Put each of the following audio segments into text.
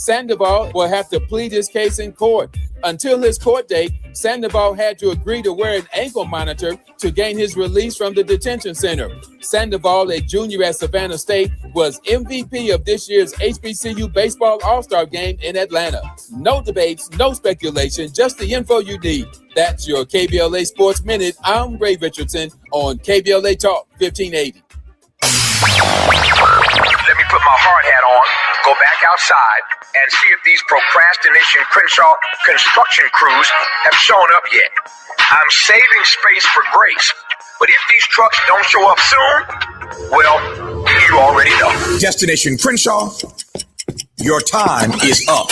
Sandoval will have to plead his case in court. Until his court date, Sandoval had to agree to wear an ankle monitor to gain his release from the detention center. Sandoval, a junior at Savannah State, was MVP of this year's HBCU Baseball All-Star Game in Atlanta. No debates, no speculation, just the info you need. That's your KBLA Sports Minute. I'm Ray Richardson on KBLA Talk 1580. Let me put my hard hat on, go back outside, and see if these procrastination Crenshaw construction crews have shown up yet. I'm saving space for grace, but if these trucks don't show up soon, well, you already know. Destination Crenshaw, your time is up.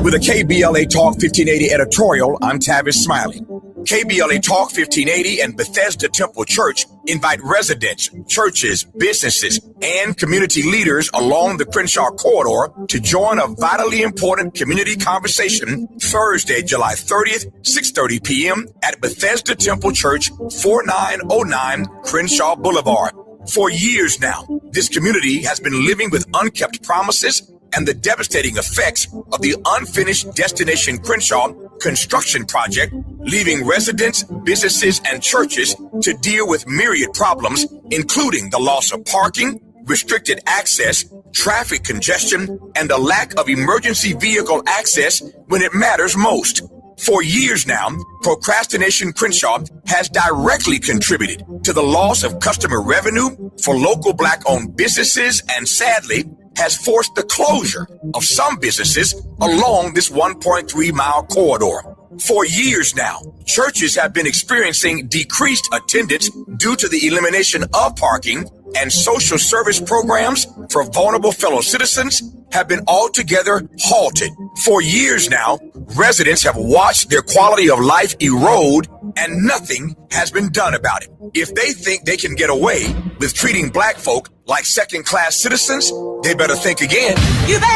With a KBLA Talk 1580 editorial, I'm Tavis Smiley. KBLA Talk 1580 and Bethesda Temple Church invite residents, churches, businesses, and community leaders along the Crenshaw corridor to join a vitally important community conversation Thursday, July 30th, 6:30 p.m. at Bethesda Temple Church, 4909 Crenshaw Boulevard. For years now, this community has been living with unkept promises and the devastating effects of the unfinished Destination Crenshaw construction project, leaving residents, businesses, and churches to deal with myriad problems, including the loss of parking, restricted access, traffic congestion, and a lack of emergency vehicle access when it matters most. For years now, Procrastination Crenshaw has directly contributed to the loss of customer revenue for local Black-owned businesses and, sadly, has forced the closure of some businesses along this 1.3-mile corridor. For years now, churches have been experiencing decreased attendance due to the elimination of parking, and social service programs for vulnerable fellow citizens have been altogether halted. For years now, residents have watched their quality of life erode, and nothing has been done about it. If they think they can get away with treating Black folk like second-class citizens, they better think again. You better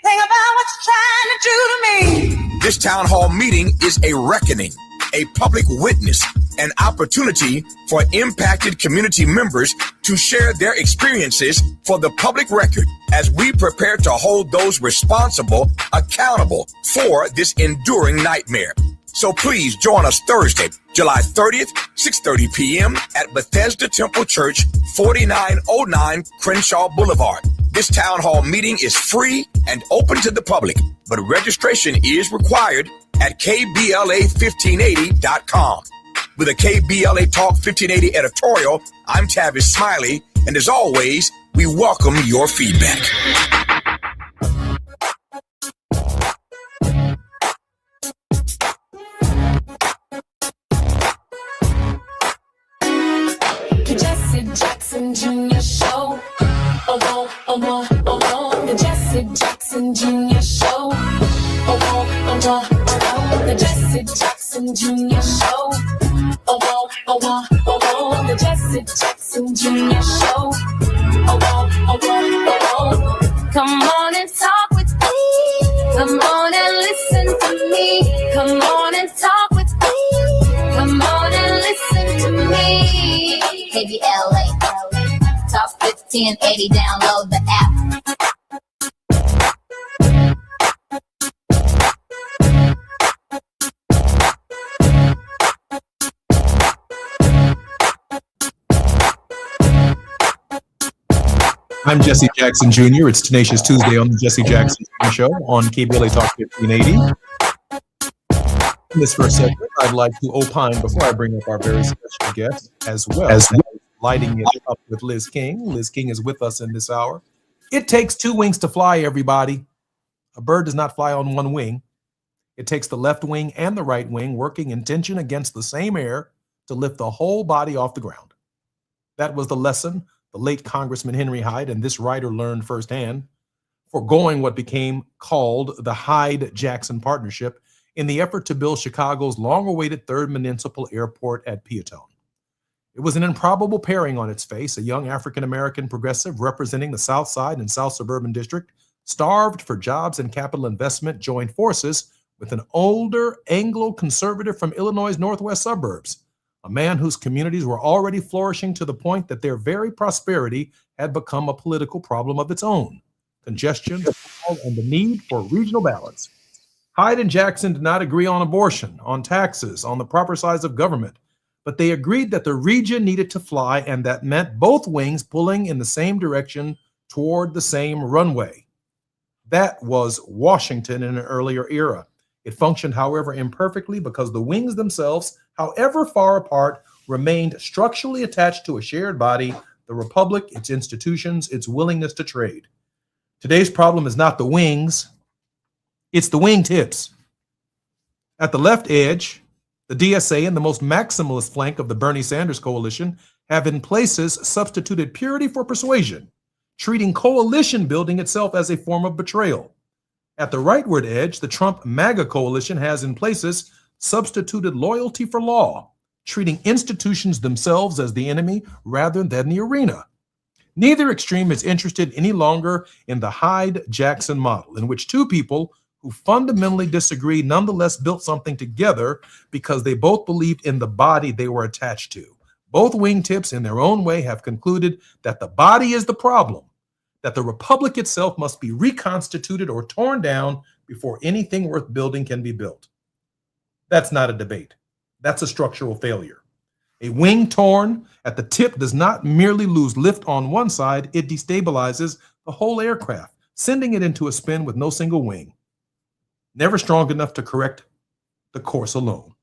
think about what you're trying to do to me. This town hall meeting is a reckoning, a public witness, an opportunity for impacted community members to share their experiences for the public record as we prepare to hold those responsible accountable for this enduring nightmare. So please join us Thursday, July 30th, 6:30 p.m. at Bethesda Temple Church, 4909 Crenshaw Boulevard. This town hall meeting is free and open to the public, but registration is required at KBLA1580.com. With a KBLA Talk 1580 editorial, I'm Tavis Smiley, and as always, We welcome your feedback. The Jesse Jackson Jr. Show. Oh, oh, oh, oh, oh, oh. The Jesse Jackson Jr. Show. Oh, oh, oh, oh, oh. The Jesse Jackson Jr. Show. Oh, oh, oh, oh, oh, oh. The Jesse Jackson Jr. Show. Oh, oh, oh, oh, oh. Come on and talk with me. Come on and listen to me. Come on and talk with me. Come on and listen to me. KBLA, Talk 1580, download the app. I'm Jesse Jackson Jr. It's Tenacious Tuesday on the Jesse Jackson Jr. Show on KBLA Talk 1580. In this first segment, I'd like to opine before I bring up our very special guest, as well as lighting it up with Liz King. Liz King is with us in this hour. It takes two wings to fly, everybody. A bird does not fly on one wing. It takes the left wing and the right wing working in tension against the same air to lift the whole body off the ground. That was the lesson the late Congressman Henry Hyde and this writer learned firsthand, foregoing what became called the Hyde-Jackson Partnership in the effort to build Chicago's long-awaited third municipal airport at Peatone. It was an improbable pairing on its face, a young African-American progressive representing the South Side and South Suburban District, starved for jobs and capital investment, joined forces with an older Anglo-conservative from Illinois' northwest suburbs, a man whose communities were already flourishing to the point that their very prosperity had become a political problem of its own. Congestion, and the need for regional balance. Hyde and Jackson did not agree on abortion, on taxes, on the proper size of government, but they agreed that the region needed to fly, and that meant both wings pulling in the same direction toward the same runway. That was Washington in an earlier era. It functioned, however, imperfectly because the wings themselves, however far apart, remained structurally attached to a shared body, the republic, its institutions, its willingness to trade. Today's problem is not the wings, it's the wingtips. At the left edge, the DSA and the most maximalist flank of the Bernie Sanders coalition have in places substituted purity for persuasion, treating coalition building itself as a form of betrayal. At the rightward edge, the Trump MAGA coalition has in places substituted loyalty for law, treating institutions themselves as the enemy rather than the arena. Neither extreme is interested any longer in the Hyde-Jackson model, in which two people who fundamentally disagree nonetheless built something together because they both believed in the body they were attached to. Both wingtips, in their own way, have concluded that the body is the problem, that the republic itself must be reconstituted or torn down before anything worth building can be built. That's not a debate. That's a structural failure. A wing torn at the tip does not merely lose lift on one side, it destabilizes the whole aircraft, sending it into a spin with no single wing. Never strong enough to correct the course alone.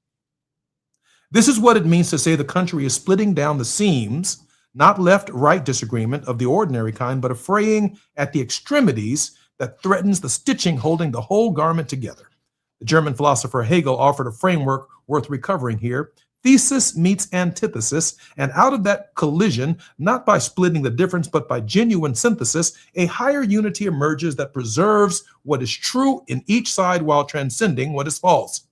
This is what it means to say the country is splitting down the seams, not left-right disagreement of the ordinary kind, but a fraying at the extremities that threatens the stitching holding the whole garment together. The German philosopher Hegel offered a framework worth recovering here. Thesis meets antithesis, and out of that collision, not by splitting the difference, but by genuine synthesis, a higher unity emerges that preserves what is true in each side while transcending what is false.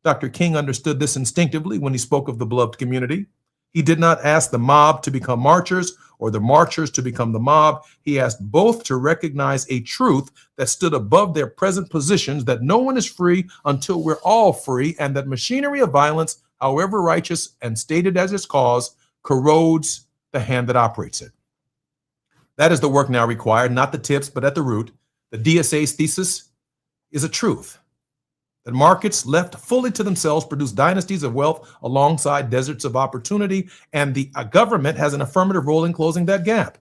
Dr. King understood this instinctively when he spoke of the beloved community. He did not ask the mob to become marchers or the marchers to become the mob. He asked both to recognize a truth that stood above their present positions, that no one is free until we're all free, and that machinery of violence, however righteous and stated as its cause, corrodes the hand that operates it. That is the work now required, not the tips, but at the root. The DSA's thesis is a truth that markets left fully to themselves produce dynasties of wealth alongside deserts of opportunity, and the government has an affirmative role in closing that gap.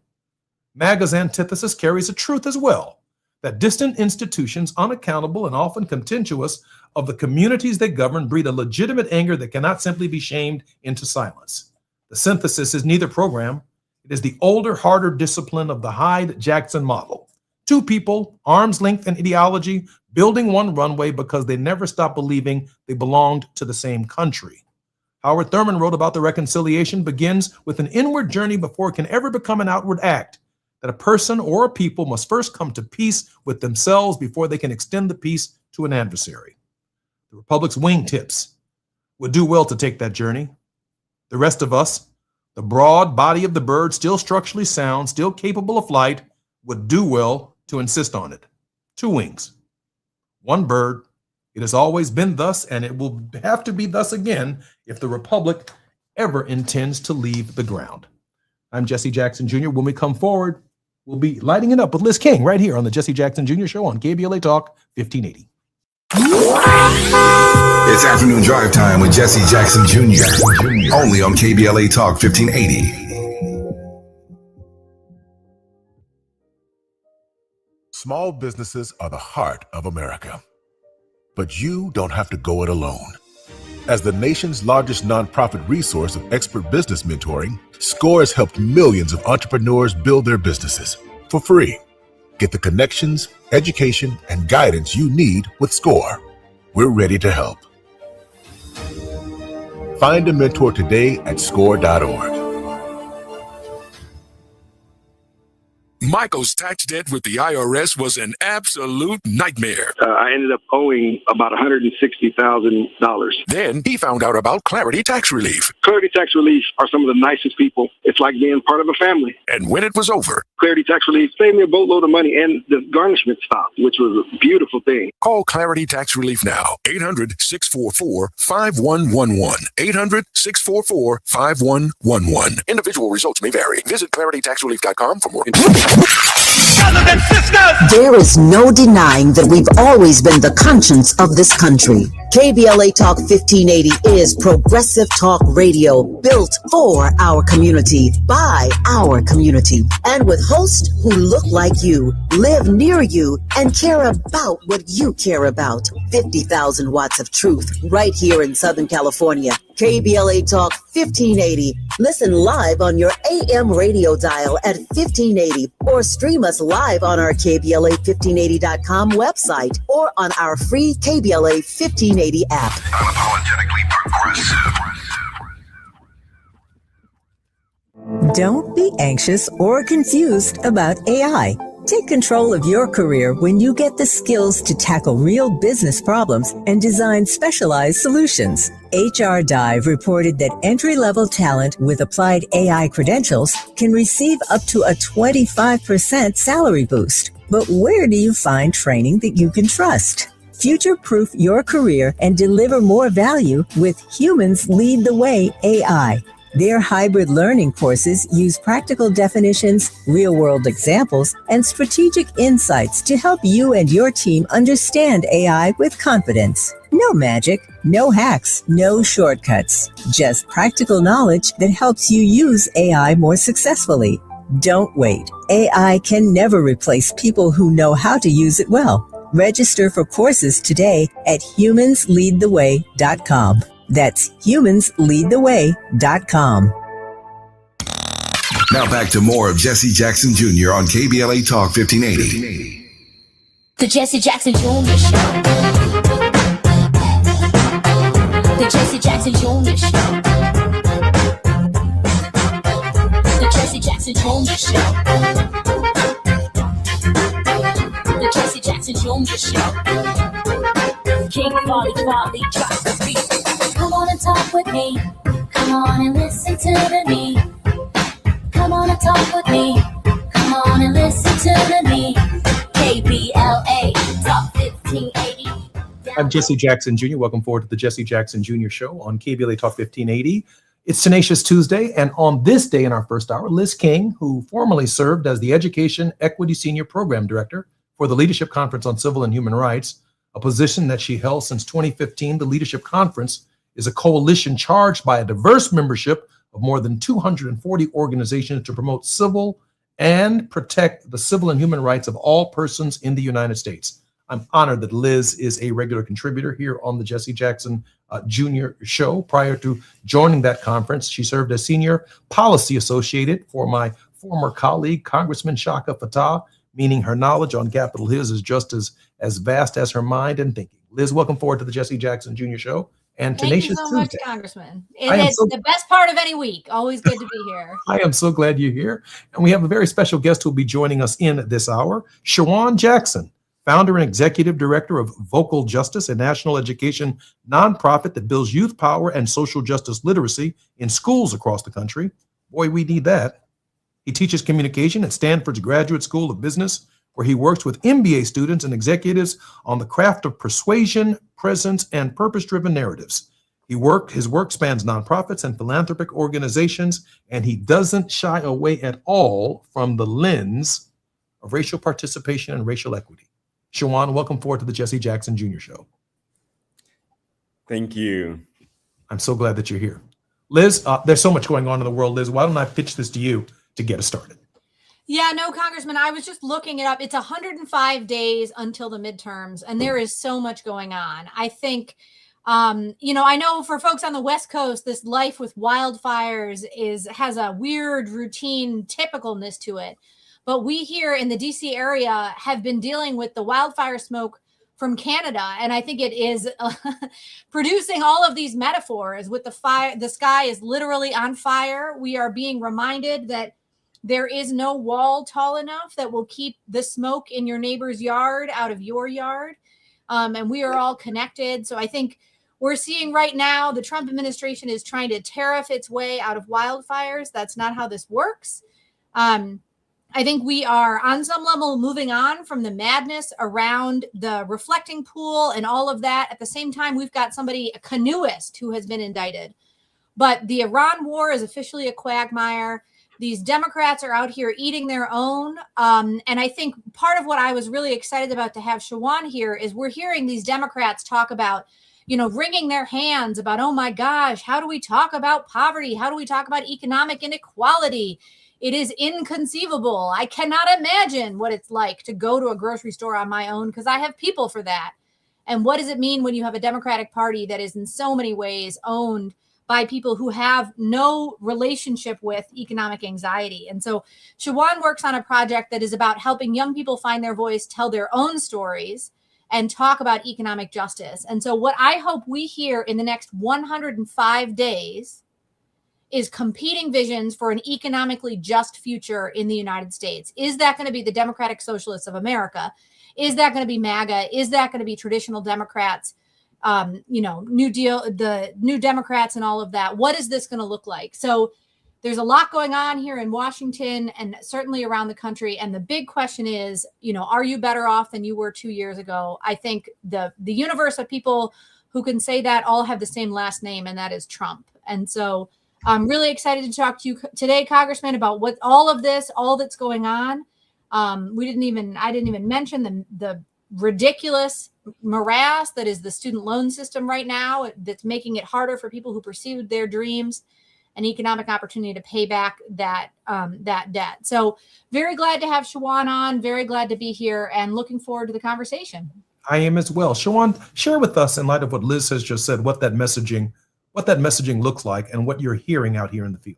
MAGA's antithesis carries a truth as well, that distant institutions, unaccountable and often contemptuous of the communities they govern, breed a legitimate anger that cannot simply be shamed into silence. The synthesis is neither program, It is the older, harder discipline of the Hyde-Jackson model. Two people, arm's length in ideology, building one runway because they never stopped believing they belonged to the same country. Howard Thurman wrote about the reconciliation begins with an inward journey before it can ever become an outward act, that a person or a people must first come to peace with themselves before they can extend the peace to an adversary. The Republic's wingtips would do well to take that journey. The rest of us, the broad body of the bird, still structurally sound, still capable of flight, would do well to insist on it. Two wings, one bird. It has always been thus, and it will have to be thus again if the Republic ever intends to leave the ground. I'm Jesse Jackson Jr. When we come forward, we'll be lighting it up with Liz King right here on the Jesse Jackson Jr. Show on KBLA Talk 1580. It's afternoon drive time with Jesse Jackson Jr. Only on KBLA Talk 1580. Small businesses are the heart of America. But you don't have to go it alone. As the nation's largest nonprofit resource of expert business mentoring, SCORE has helped millions of entrepreneurs build their businesses for free. Get the connections, education, and guidance you need with SCORE. We're ready to help. Find a mentor today at score.org. Michael's tax debt with the IRS was an absolute nightmare. I ended up owing about $160,000. Then he found out about Clarity Tax Relief. Clarity Tax Relief are some of the nicest people. It's like being part of a family. And when it was over, Clarity Tax Relief saved me a boatload of money, and the garnishment stopped, which was a beautiful thing. call Clarity Tax Relief now. 800-644-5111. 800-644-5111. Individual results may vary. Visit claritytaxrelief.com for more information. There is no denying that we've always been the conscience of this country. KBLA Talk 1580 is progressive talk radio built for our community, by our community, and with hosts who look like you, live near you, and care about what you care about. 50,000 watts of truth right here in Southern California. KBLA Talk 1580. Listen live on your AM radio dial at 1580, or stream us live on our KBLA1580.com website or on our free KBLA 1580 app. Unapologetically progressive. Don't be anxious or confused about AI. Take control of your career when you get the skills to tackle real business problems and design specialized solutions. HR Dive reported that entry-level talent with applied AI credentials can receive up to a 25% salary boost. But where do you find training that you can trust? Future-proof your career and deliver more value with Humans Lead the Way AI. Their hybrid learning courses use practical definitions, real-world examples, and strategic insights to help you and your team understand AI with confidence. No magic, no hacks, no shortcuts. Just practical knowledge that helps you use AI more successfully. Don't wait. AI can never replace people who know how to use it well. Register for courses today at humansleadtheway.com. That's humansleadtheway.com. Now back to more of Jesse Jackson Jr. on KBLA Talk 1580. The Jesse Jackson Jr. Show. The Jesse Jackson Jr. Show. The Jesse Jackson Jr. Show. The Jesse Jackson Jr. Show. King Quality drops the beat. Come on and talk with me. Come on and listen to me. Come on and talk with me. Come on and listen to me. KBLA Talk 1580. I'm Jesse Jackson Jr. Welcome forward to the Jesse Jackson Jr. Show on KBLA Talk 1580. It's Tenacious Tuesday, and on this day in our first hour, Liz King, who formerly served as the Education Equity Senior Program Director for the Leadership Conference on Civil and Human Rights, a position that she held since 2015. The Leadership Conference is a coalition charged by a diverse membership of more than 240 organizations to promote civil and protect the civil and human rights of all persons in the United States. I'm honored that Liz is a regular contributor here on the Jesse Jackson Junior Show. Prior to joining that conference, she served as Senior Policy Associate for my former colleague, Congressman Shaka Fattah, meaning her knowledge on Capitol Hill is just as vast as her mind and thinking. Liz, welcome forward to the Jesse Jackson Jr. Show and Tenacious Thank you so much, Tuesday. Congressman. It's the best part of any week. Always good to be here. I am so glad you're here. And we have a very special guest who will be joining us in this hour, Shawan Jackson, founder and executive director of Vocal Justice, a national education nonprofit that builds youth power and social justice literacy in schools across the country. Boy, we need that. He teaches communication at Stanford's Graduate School of Business, where he works with MBA students and executives on the craft of persuasion, presence, and purpose-driven narratives. His work spans nonprofits and philanthropic organizations, and he doesn't shy away at all from the lens of racial participation and racial equity. Shawan, welcome forward to the Jesse Jackson Jr. Show. Thank you. I'm so glad that you're here. Liz, there's so much going on in the world. Liz, why don't I pitch this to you to get us started? Yeah, no, Congressman, I was just looking it up. It's 105 days until the midterms, and there is so much going on. I think, I know for folks on the West Coast, this life with wildfires has a weird routine typicalness to it. But we here in the DC area have been dealing with the wildfire smoke from Canada. And I think it is producing all of these metaphors with the fire. The sky is literally on fire. We are being reminded that there is no wall tall enough that will keep the smoke in your neighbor's yard out of your yard. And we are all connected. So I think we're seeing right now the Trump administration is trying to tariff its way out of wildfires. That's not how this works. I think we are on some level moving on from the madness around the reflecting pool and all of that. At the same time, we've got a canoeist who has been indicted. But the Iran war is officially a quagmire. These Democrats are out here eating their own. And I think part of what I was really excited about to have Shawan here is we're hearing these Democrats talk about, wringing their hands about, oh my gosh, how do we talk about poverty? How do we talk about economic inequality? It is inconceivable. I cannot imagine what it's like to go to a grocery store on my own because I have people for that. And what does it mean when you have a Democratic Party that is in so many ways owned by people who have no relationship with economic anxiety? And so Shawan works on a project that is about helping young people find their voice, tell their own stories, and talk about economic justice. And so what I hope we hear in the next 105 days is competing visions for an economically just future in the United States. Is that going to be the Democratic Socialists of America? Is that going to be MAGA? Is that going to be traditional Democrats? New Deal, the New Democrats and all of that. What is this going to look like? So there's a lot going on here in Washington and certainly around the country. And the big question is, are you better off than you were 2 years ago? I think the universe of people who can say that all have the same last name, and that is Trump. And so I'm really excited to talk to you today, Congressman, about what all of this, all that's going on. I didn't even mention the ridiculous morass that is the student loan system right now that's making it harder for people who pursued their dreams and economic opportunity to pay back that debt. So very glad to have Shawan on, very glad to be here and looking forward to the conversation. I am as well. Shawan, share with us in light of what Liz has just said, what that messaging looks like and what you're hearing out here in the field.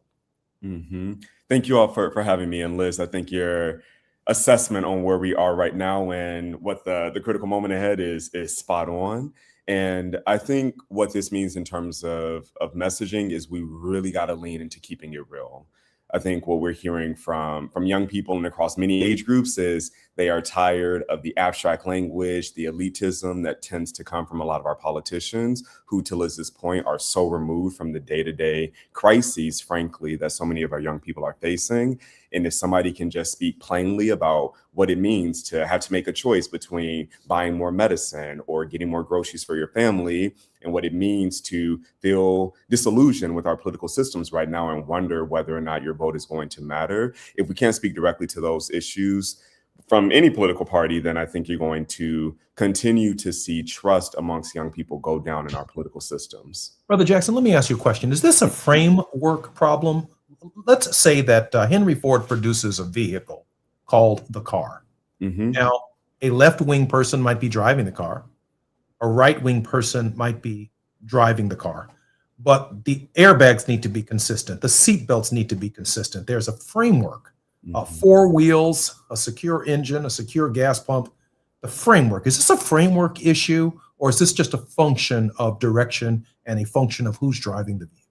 Mm-hmm. Thank you all for having me. And Liz, I think your assessment on where we are right now and what the critical moment ahead is spot on. And I think what this means in terms of messaging is we really got to lean into keeping it real. I think what we're hearing from young people and across many age groups is they are tired of the abstract language, the elitism that tends to come from a lot of our politicians who, to Liz's point, are so removed from the day-to-day crises, frankly, that so many of our young people are facing. And if somebody can just speak plainly about what it means to have to make a choice between buying more medicine or getting more groceries for your family, and what it means to feel disillusioned with our political systems right now and wonder whether or not your vote is going to matter. If we can't speak directly to those issues from any political party, then I think you're going to continue to see trust amongst young people go down in our political systems. Brother Jackson, let me ask you a question. Is this a framework problem? Let's say that Henry Ford produces a vehicle called the car. Mm-hmm. Now, a left-wing person might be driving the car. A right-wing person might be driving the car. But the airbags need to be consistent. The seat belts need to be consistent. There's a framework, 4 wheels, a secure engine, a secure gas pump. The framework, is this a framework issue, or is this just a function of direction and a function of who's driving the vehicle?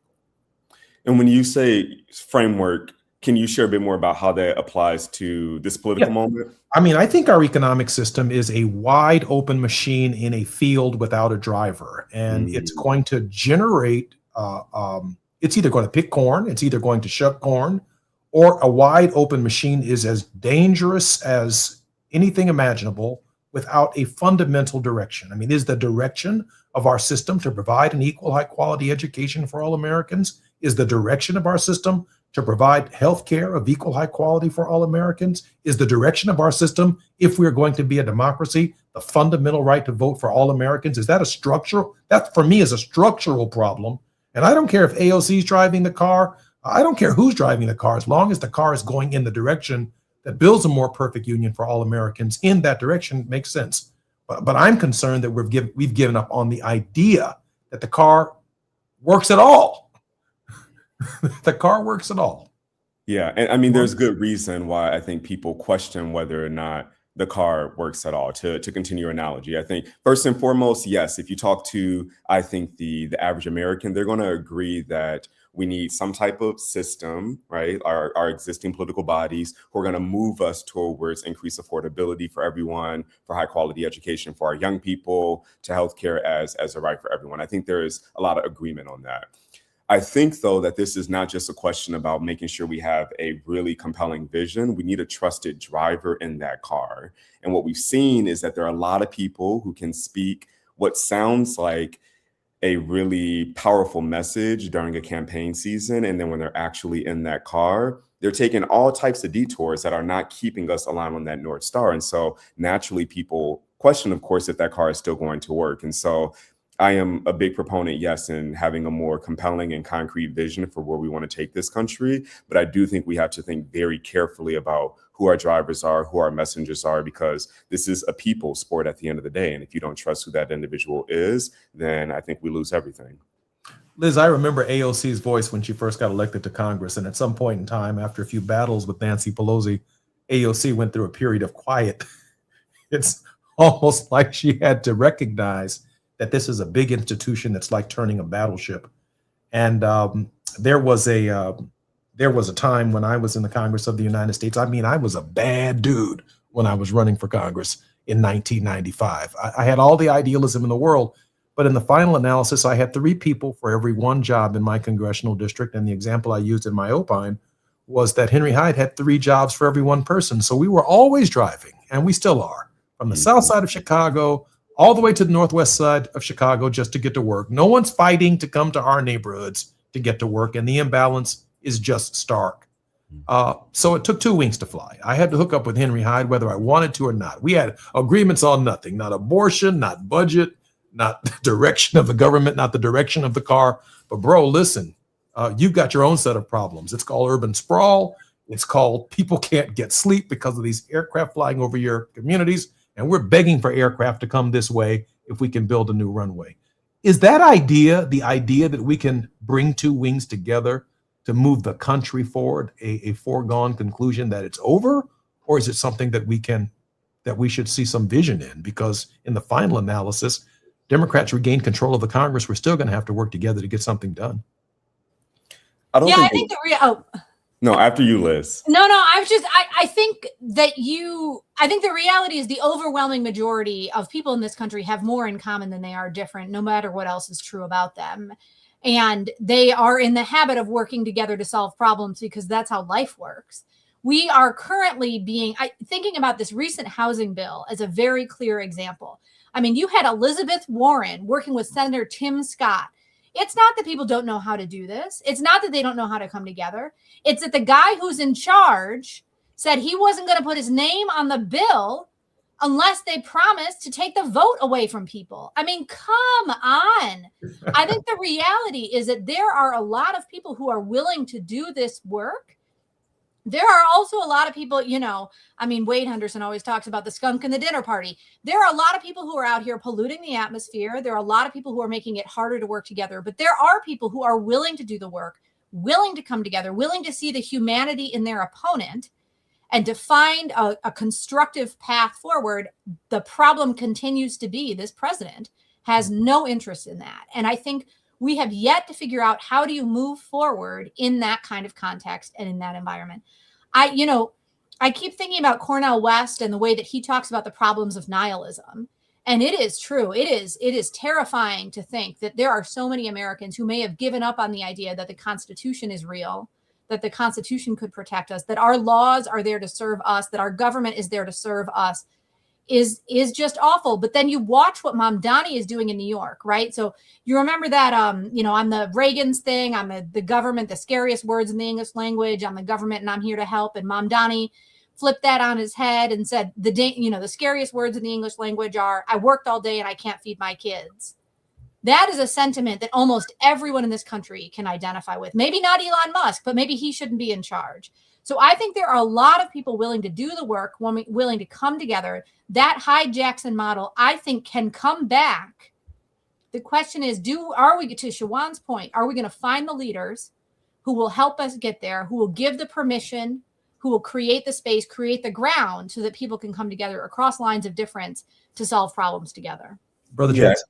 And when you say framework, can you share a bit more about how that applies to this political moment? I mean, I think our economic system is a wide open machine in a field without a driver, and it's going to generate, it's either going to pick corn, it's either going to shuck corn, or a wide open machine is as dangerous as anything imaginable without a fundamental direction. I mean, is the direction of our system to provide an equal high quality education for all Americans? Is the direction of our system to provide health care of equal high quality for all Americans? Is the direction of our system, if we're going to be a democracy, the fundamental right to vote for all Americans? Is that a structural? That for me is a structural problem. And I don't care if AOC is driving the car. I don't care who's driving the car, as long as the car is going in the direction that builds a more perfect union for all Americans. In that direction makes sense. But I'm concerned that we've given up on the idea that the car works at all. The car works at all. Yeah, and I mean, there's good reason why I think people question whether or not the car works at all. To continue your analogy, I think first and foremost, yes, if you talk to, I think the average American, they're going to agree that we need some type of system, right? Our existing political bodies who are going to move us towards increased affordability for everyone, for high quality education for our young people, to healthcare as a right for everyone. I think there is a lot of agreement on that. I think, though, that this is not just a question about making sure we have a really compelling vision. We need a trusted driver in that car. And what we've seen is that there are a lot of people who can speak what sounds like a really powerful message during a campaign season. And then when they're actually in that car, they're taking all types of detours that are not keeping us aligned on that North Star. And so naturally, people question, of course, if that car is still going to work. And so I am a big proponent, yes, in having a more compelling and concrete vision for where we want to take this country. But I do think we have to think very carefully about who our drivers are, who our messengers are, because this is a people sport at the end of the day. And if you don't trust who that individual is, then I think we lose everything. Liz, I remember AOC's voice when she first got elected to Congress. And at some point in time, after a few battles with Nancy Pelosi, AOC went through a period of quiet. It's almost like she had to recognize that this is a big institution that's like turning a battleship. And there was a time when I was in the Congress of the United States. I mean, I was a bad dude when I was running for Congress in 1995. I had all the idealism in the world, but in the final analysis, I had 3 people for every 1 job in my congressional district. And the example I used in my opine was that Henry Hyde had 3 jobs for every 1 person. So we were always driving, and we still are, from the south side of Chicago all the way to the northwest side of Chicago just to get to work. No one's fighting to come to our neighborhoods to get to work, and the imbalance is just stark. So it took 2 wings to fly. I had to hook up with Henry Hyde whether I wanted to or not. We had agreements on nothing, not abortion, not budget, not the direction of the government, not the direction of the car. But bro, listen, you've got your own set of problems. It's called urban sprawl. It's called people can't get sleep because of these aircraft flying over your communities. And we're begging for aircraft to come this way if we can build a new runway. Is that idea the idea that we can bring 2 wings together to move the country forward, a foregone conclusion that it's over? Or is it something that we should see some vision in? Because in the final analysis, Democrats regain control of the Congress. We're still going to have to work together to get something done. No, after you, Liz. No, I think the reality is the overwhelming majority of people in this country have more in common than they are different, no matter what else is true about them. And they are in the habit of working together to solve problems because that's how life works. We are currently thinking about this recent housing bill as a very clear example. I mean, you had Elizabeth Warren working with Senator Tim Scott. It's not that people don't know how to do this. It's not that they don't know how to come together. It's that the guy who's in charge said he wasn't going to put his name on the bill unless they promised to take the vote away from people. I mean, come on. I think the reality is that there are a lot of people who are willing to do this work There are also a lot of people, Wade Henderson always talks about the skunk in the dinner party. There are a lot of people who are out here polluting the atmosphere. There are a lot of people who are making it harder to work together. But there are people who are willing to do the work, willing to come together, willing to see the humanity in their opponent and to find a constructive path forward. The problem continues to be this president has no interest in that. And I think we have yet to figure out how do you move forward in that kind of context and in that environment. I keep thinking about Cornel West and the way that he talks about the problems of nihilism. And it is true. It is terrifying to think that there are so many Americans who may have given up on the idea that the Constitution is real, that the Constitution could protect us, that our laws are there to serve us, that our government is there to serve us, is just awful. But then you watch what Mamdani is doing in New York, right? So you remember that, on the Reagan's thing, I'm the government, the scariest words in the English language, I'm the government and I'm here to help. And Mamdani flipped that on his head and said, the scariest words in the English language are, I worked all day and I can't feed my kids. That is a sentiment that almost everyone in this country can identify with. Maybe not Elon Musk, but maybe he shouldn't be in charge. So I think there are a lot of people willing to do the work, willing to come together. That Hyde-Jackson model, I think, can come back. The question is, are we, to Shawan's point, are we going to find the leaders who will help us get there, who will give the permission, who will create the space, create the ground so that people can come together across lines of difference to solve problems together? Brother Jackson.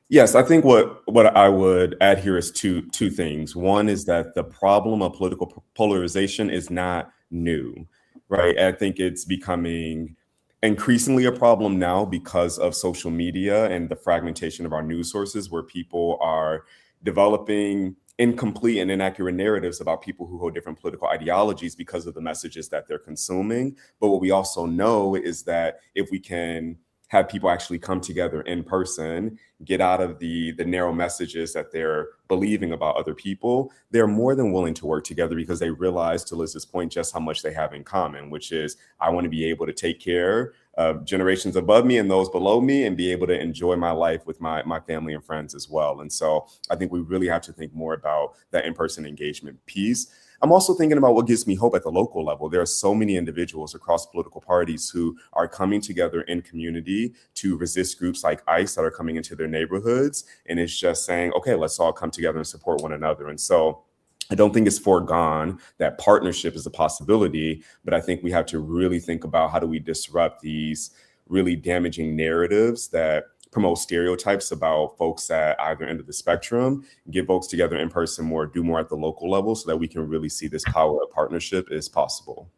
Yes, I think what I would add here is two things. One is that the problem of political polarization is not new, right? I think it's becoming increasingly a problem now because of social media and the fragmentation of our news sources, where people are developing incomplete and inaccurate narratives about people who hold different political ideologies because of the messages that they're consuming. But what we also know is that if we can have people actually come together in person, get out of the narrow messages that they're believing about other people, they're more than willing to work together because they realize, to Liz's point, just how much they have in common, which is I want to be able to take care of generations above me and those below me and be able to enjoy my life with my family and friends as well. And so I think we really have to think more about that in-person engagement piece. I'm also thinking about what gives me hope at the local level. There are so many individuals across political parties who are coming together in community to resist groups like ICE that are coming into their neighborhoods. And it's just saying, okay, let's all come together and support one another. And so I don't think it's foregone that partnership is a possibility, but I think we have to really think about how do we disrupt these really damaging narratives that promote stereotypes about folks at either end of the spectrum, get folks together in person more, do more at the local level so that we can really see this power of partnership is possible.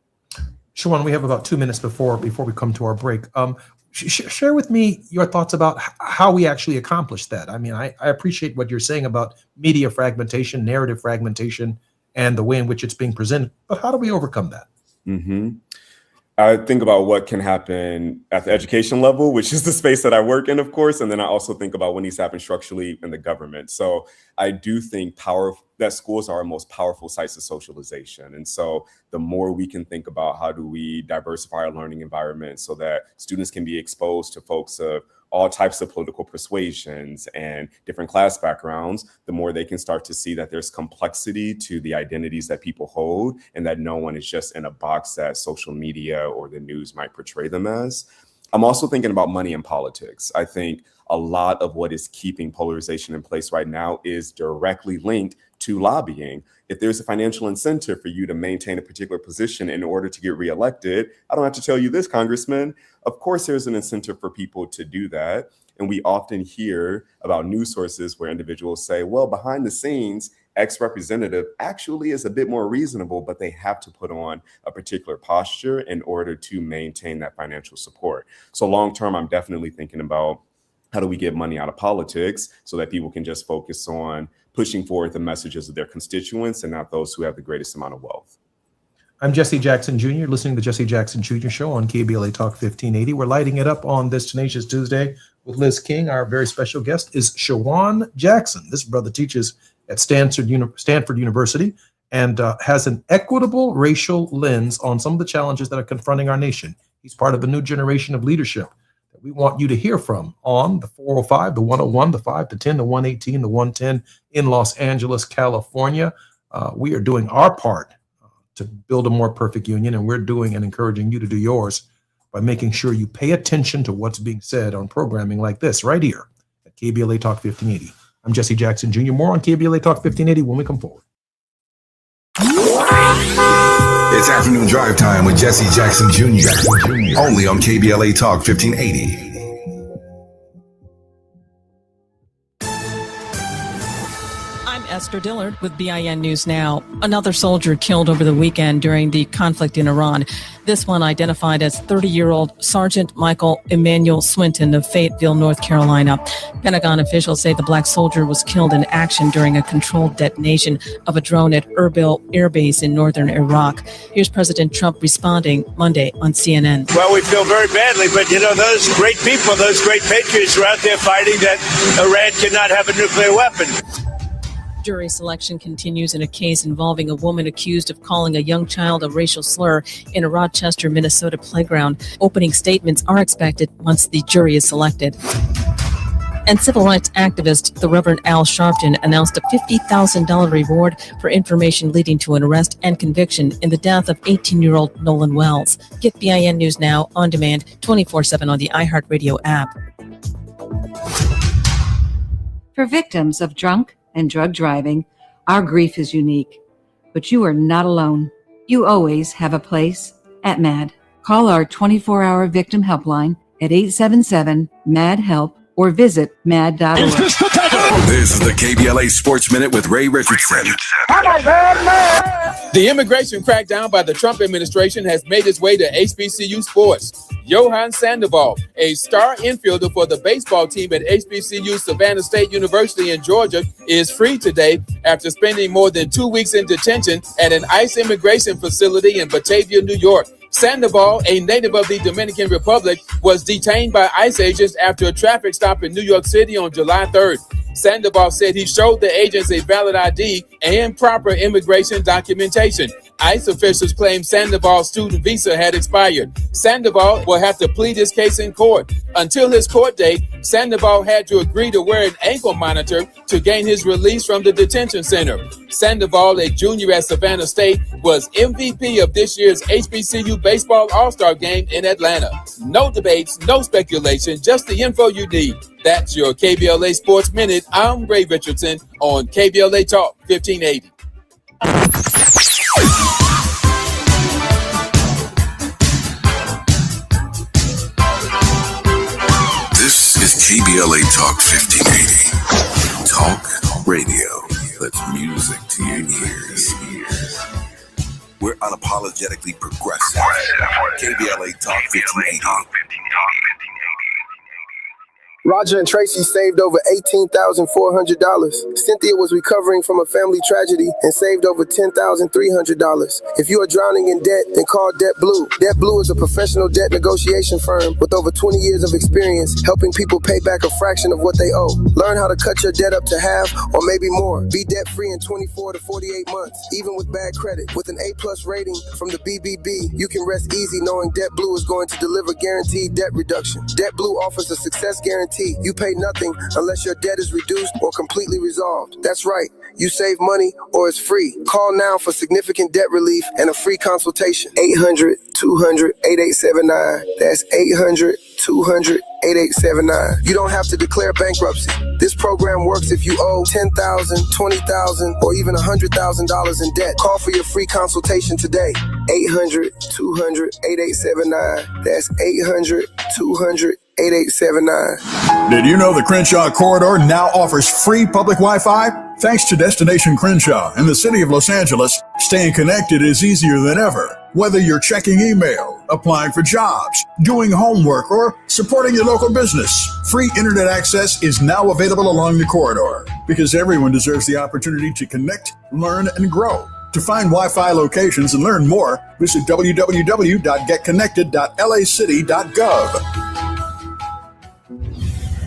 Shawan, we have about 2 minutes before we come to our break. Share with me your thoughts about how we actually accomplish that. I mean, I appreciate what you're saying about media fragmentation, narrative fragmentation, and the way in which it's being presented, but how do we overcome that? Mm-hmm. I think about what can happen at the education level, which is the space that I work in, of course. And then I also think about what needs to happen structurally in the government. So I do think that schools are our most powerful sites of socialization. And so the more we can think about how do we diversify our learning environment so that students can be exposed to folks of all types of political persuasions and different class backgrounds, the more they can start to see that there's complexity to the identities that people hold and that no one is just in a box that social media or the news might portray them as. I'm also thinking about money and politics. I think a lot of what is keeping polarization in place right now is directly linked to lobbying. If there's a financial incentive for you to maintain a particular position in order to get reelected, I don't have to tell you this, Congressman. Of course, there's an incentive for people to do that. And we often hear about news sources where individuals say, well, behind the scenes, X representative actually is a bit more reasonable, but they have to put on a particular posture in order to maintain that financial support. So long term, I'm definitely thinking about how do we get money out of politics so that people can just focus on pushing forward the messages of their constituents and not those who have the greatest amount of wealth. I'm Jesse Jackson Jr., listening to the Jesse Jackson Jr. Show on KBLA Talk 1580. We're lighting it up on this Tenacious Tuesday with Liz King. Our very special guest is Shawan Jackson. This brother teaches at Stanford University and has an equitable racial lens on some of the challenges that are confronting our nation. He's part of a new generation of leadership that we want you to hear from on the 405, the 101, the 5, the 10, the 118, the 110 in Los Angeles, California. We are doing our part to build a more perfect union, and we're doing and encouraging you to do yours by making sure you pay attention to what's being said on programming like this right here at KBLA Talk 1580. I'm Jesse Jackson Jr. More on KBLA Talk 1580 when we come forward. It's afternoon drive time with Jesse Jackson Jr. Only on KBLA Talk 1580. Esther Dillard with BIN News Now. Another soldier killed over the weekend during the conflict in Iran. This one identified as 30-year-old Sergeant Michael Emmanuel Swinton of Fayetteville, North Carolina. Pentagon officials say the black soldier was killed in action during a controlled detonation of a drone at Erbil Air Base in northern Iraq. Here's President Trump responding Monday on CNN. Well, we feel very badly, but those great people, those great patriots are out there fighting that Iran cannot have a nuclear weapon. Jury selection continues in a case involving a woman accused of calling a young child a racial slur in a Rochester, Minnesota playground. Opening statements are expected once the jury is selected. And civil rights activist, the Reverend Al Sharpton, announced a $50,000 reward for information leading to an arrest and conviction in the death of 18-year-old Nolan Wells. Get BIN News Now on demand 24/7 on the iHeartRadio app. For victims of drunk and drug driving, our grief is unique. But you are not alone. You always have a place at MAD. Call our 24-hour victim helpline at 877-MAD-HELP or visit mad.org. This is the KBLA Sports Minute with Ray Richardson. The immigration crackdown by the Trump administration has made its way to HBCU sports. Johan Sandoval, a star infielder for the baseball team at HBCU Savannah State University in Georgia, is free today after spending more than 2 weeks in detention at an ICE immigration facility in Batavia, New York. Sandoval, a native of the Dominican Republic, was detained by ICE agents after a traffic stop in New York City on July 3rd. Sandoval said he showed the agents a valid ID and proper immigration documentation. ICE officials claim Sandoval's student visa had expired. Sandoval will have to plead his case in court. Until his court date, Sandoval had to agree to wear an ankle monitor to gain his release from the detention center. Sandoval, a junior at Savannah State, was MVP of this year's HBCU Baseball All-Star Game in Atlanta. No debates, no speculation, just the info you need. That's your KBLA Sports Minute. I'm Ray Richardson on KBLA Talk 1580. This is KBLA Talk 1580. Talk radio. That's music to your ears. We're unapologetically progressive. KBLA Talk 1580. Roger and Tracy saved over $18,400. Cynthia was recovering from a family tragedy and saved over $10,300. If you are drowning in debt, then call Debt Blue. Debt Blue is a professional debt negotiation firm with over 20 years of experience helping people pay back a fraction of what they owe. Learn how to cut your debt up to half or maybe more. Be debt-free in 24 to 48 months, even with bad credit. With an A+ rating from the BBB, you can rest easy knowing Debt Blue is going to deliver guaranteed debt reduction. Debt Blue offers a success guarantee. You pay nothing unless your debt is reduced or completely resolved. That's right. You save money or it's free. Call now for significant debt relief and a free consultation. 800-200-8879. That's 800-200-8879. You don't have to declare bankruptcy. This program works if you owe $10,000, $20,000, or even $100,000 in debt. Call for your free consultation today. 800-200-8879. That's 800-200-8879. Did you know the Crenshaw Corridor now offers free public Wi-Fi? Thanks to Destination Crenshaw in the city of Los Angeles, staying connected is easier than ever. Whether you're checking email, applying for jobs, doing homework, or supporting your local business, free internet access is now available along the corridor because everyone deserves the opportunity to connect, learn, and grow. To find Wi-Fi locations and learn more, visit www.getconnected.lacity.gov.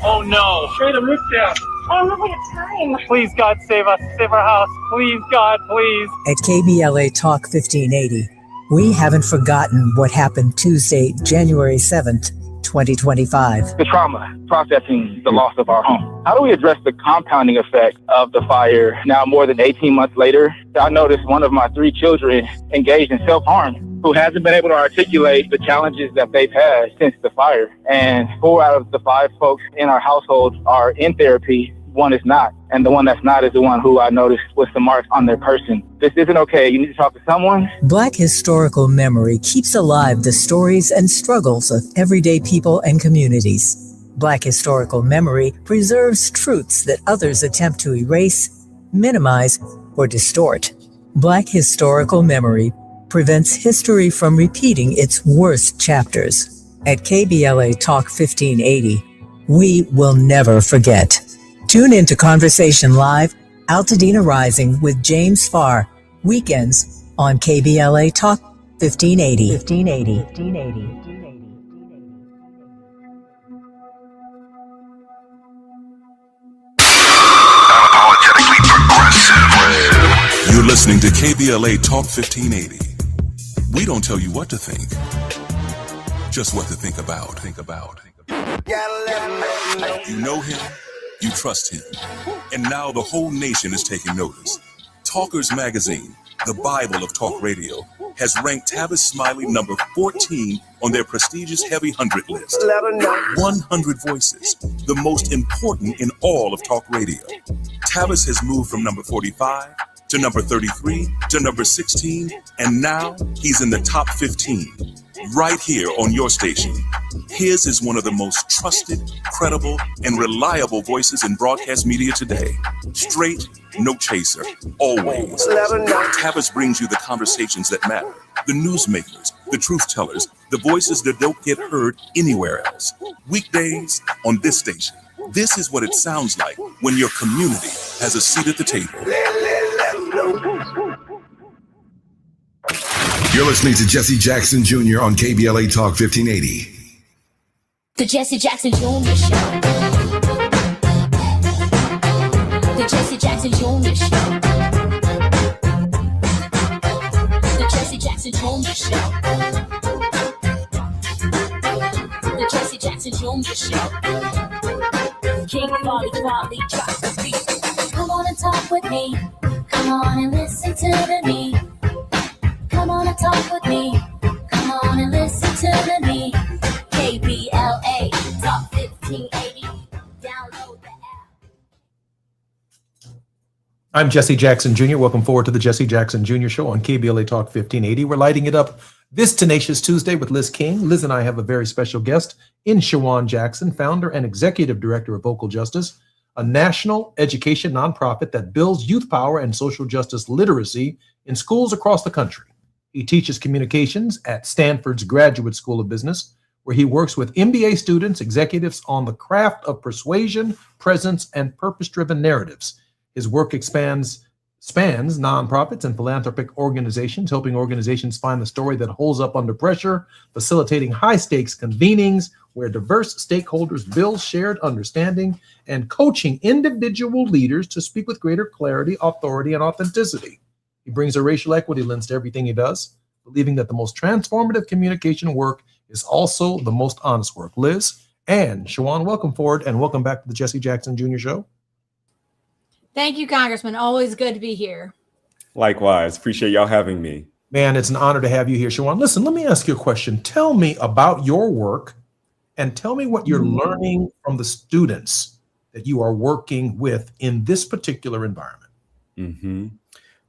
Oh no! Straight the roof down. Oh, look at time. Please, God, save us. Save our house. Please, God, please. At KBLA Talk 1580, we haven't forgotten what happened Tuesday, January 7th, 2025. The trauma, processing the loss of our home. How do we address the compounding effect of the fire now more than 18 months later? I noticed one of my 3 children engaged in self-harm who hasn't been able to articulate the challenges that they've had since the fire. And 4 out of the 5 folks in our household are in therapy. 1 is not. And the one that's not is the one who I noticed with some marks on their person. This isn't okay. You need to talk to someone. Black Historical Memory keeps alive the stories and struggles of everyday people and communities. Black Historical Memory preserves truths that others attempt to erase, minimize, or distort. Black Historical Memory prevents history from repeating its worst chapters. At KBLA Talk 1580, we will never forget. Tune into Conversation Live, Altadena Rising with James Farr, weekends on KBLA Talk 1580. 1580. Unapologetically progressive. You're listening to KBLA Talk 1580. We don't tell you what to think, just what to think about. You know him, you trust him, and now the whole nation is taking notice. Talkers Magazine, the Bible of talk radio, has ranked Tavis Smiley number 14 on their prestigious Heavy 100 list. 100 voices, the most important in all of talk radio. Tavis has moved from number 45 to number 33 to number 16, and now he's in the top 15, right here on your station. His is one of the most trusted, credible, and reliable voices in broadcast media today. Straight, no chaser, always. Tavis brings you the conversations that matter, the newsmakers, the truth tellers, the voices that don't get heard anywhere else. Weekdays on this station. This is what it sounds like when your community has a seat at the table. You're listening to Jesse Jackson Jr. on KBLA Talk 1580. The Jesse Jackson Jr. Show. The Jesse Jackson Jr. Show. The Jesse Jackson Jr. Show. The Jesse Jackson Jr. Show. King Quality drops the beat. Come on and talk with me. Come on and listen to me. Come on and talk with me. Come on and listen to me. KBLA Talk 1580. Download the app. I'm Jesse Jackson Jr. Welcome forward to the Jesse Jackson Jr. Show on KBLA Talk 1580. We're lighting it up this Tenacious Tuesday with Liz King. Liz and I have a very special guest in Shawan Jackson, founder and executive director of Vocal Justice, a national education nonprofit that builds youth power and social justice literacy in schools across the country. He teaches communications at Stanford's Graduate School of Business, where he works with MBA students, executives on the craft of persuasion, presence, and purpose-driven narratives. His work spans nonprofits and philanthropic organizations, helping organizations find the story that holds up under pressure, facilitating high-stakes convenings where diverse stakeholders build shared understanding, and coaching individual leaders to speak with greater clarity, authority, and authenticity. He brings a racial equity lens to everything he does, believing that the most transformative communication work is also the most honest work. Liz and Shawan, welcome forward and welcome back to the Jesse Jackson Jr. Show. Thank you, Congressman. Always good to be here. Likewise. Appreciate y'all having me. Man, it's an honor to have you here, Shawan. Listen, let me ask you a question. Tell me about your work and tell me what you're learning from the students that you are working with in this particular environment. Mm-hmm.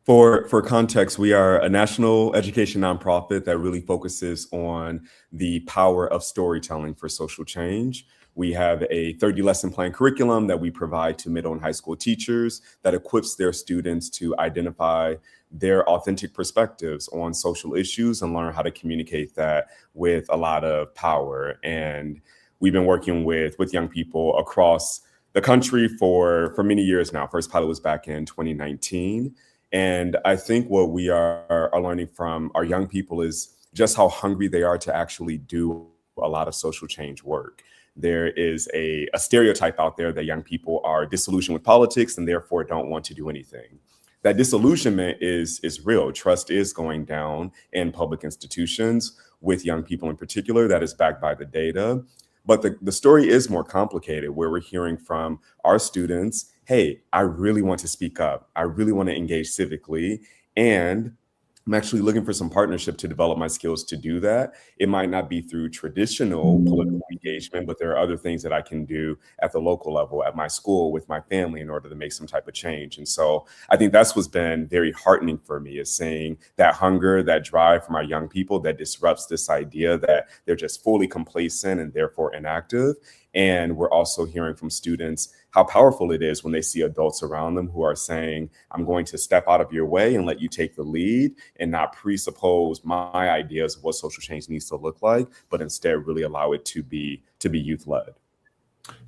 For context, we are a national education nonprofit that really focuses on the power of storytelling for social change. We have a 30 lesson plan curriculum that we provide to middle and high school teachers that equips their students to identify their authentic perspectives on social issues and learn how to communicate that with a lot of power. And we've been working with young people across the country for many years now. First pilot was back in 2019. And I think what we are learning from our young people is just how hungry they are to actually do a lot of social change work. There is a stereotype out there that young people are disillusioned with politics and therefore don't want to do anything. That disillusionment is real. Trust is going down in public institutions with young people in particular. That is backed by the data. But the story is more complicated, where we're hearing from our students, hey, I really want to speak up. I really want to engage civically. And I'm actually looking for some partnership to develop my skills to do that. It might not be through traditional political engagement, but there are other things that I can do at the local level, at my school, with my family, in order to make some type of change. And so I think that's what's been very heartening for me, is seeing that hunger, that drive from our young people that disrupts this idea that they're just fully complacent and therefore inactive. And we're also hearing from students how powerful it is when they see adults around them who are saying, I'm going to step out of your way and let you take the lead, and not presuppose my ideas of what social change needs to look like, but instead really allow it to be youth-led.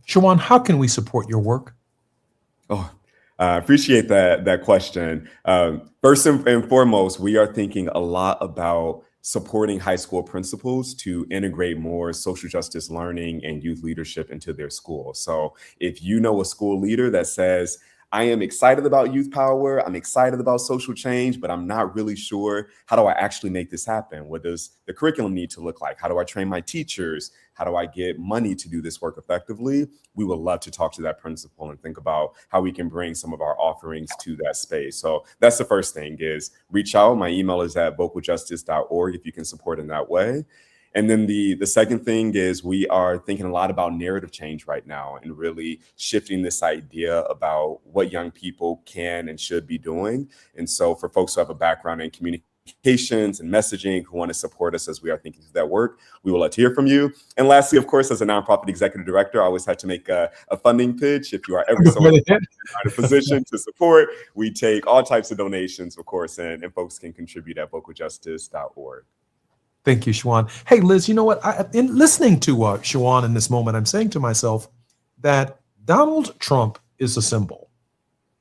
Shawan, how can we support your work? Oh, I appreciate that question. First and foremost, we are thinking a lot about supporting high school principals to integrate more social justice learning and youth leadership into their school. So if you know a school leader that says, I am excited about youth power, I'm excited about social change, but I'm not really sure, how do I actually make this happen? What does the curriculum need to look like? How do I train my teachers? How do I get money to do this work effectively? We would love to talk to that principal and think about how we can bring some of our offerings to that space. So that's the first thing, is reach out. My email is at vocaljustice.org if you can support in that way. And then the second thing is, we are thinking a lot about narrative change right now, and really shifting this idea about what young people can and should be doing. And so for folks who have a background in communications and messaging, who want to support us as we are thinking through that work, we will love to hear from you. And lastly, of course, as a nonprofit executive director, I always have to make a funding pitch. If you are ever so in a position to support, we take all types of donations, of course, and folks can contribute at vocaljustice.org. Thank you, Shawan. Hey, Liz, you know what? In listening to Shawan in this moment, I'm saying to myself that Donald Trump is a symbol,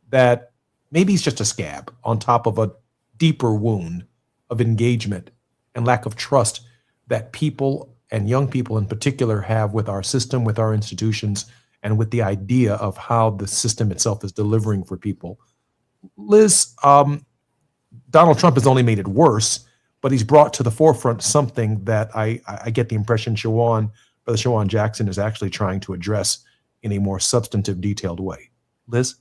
that maybe he's just a scab on top of a deeper wound of engagement and lack of trust that people, and young people in particular, have with our system, with our institutions, and with the idea of how the system itself is delivering for people. Liz, Donald Trump has only made it worse, but he's brought to the forefront something that I get the impression Brother Shawan Jackson is actually trying to address in a more substantive, detailed way. Liz?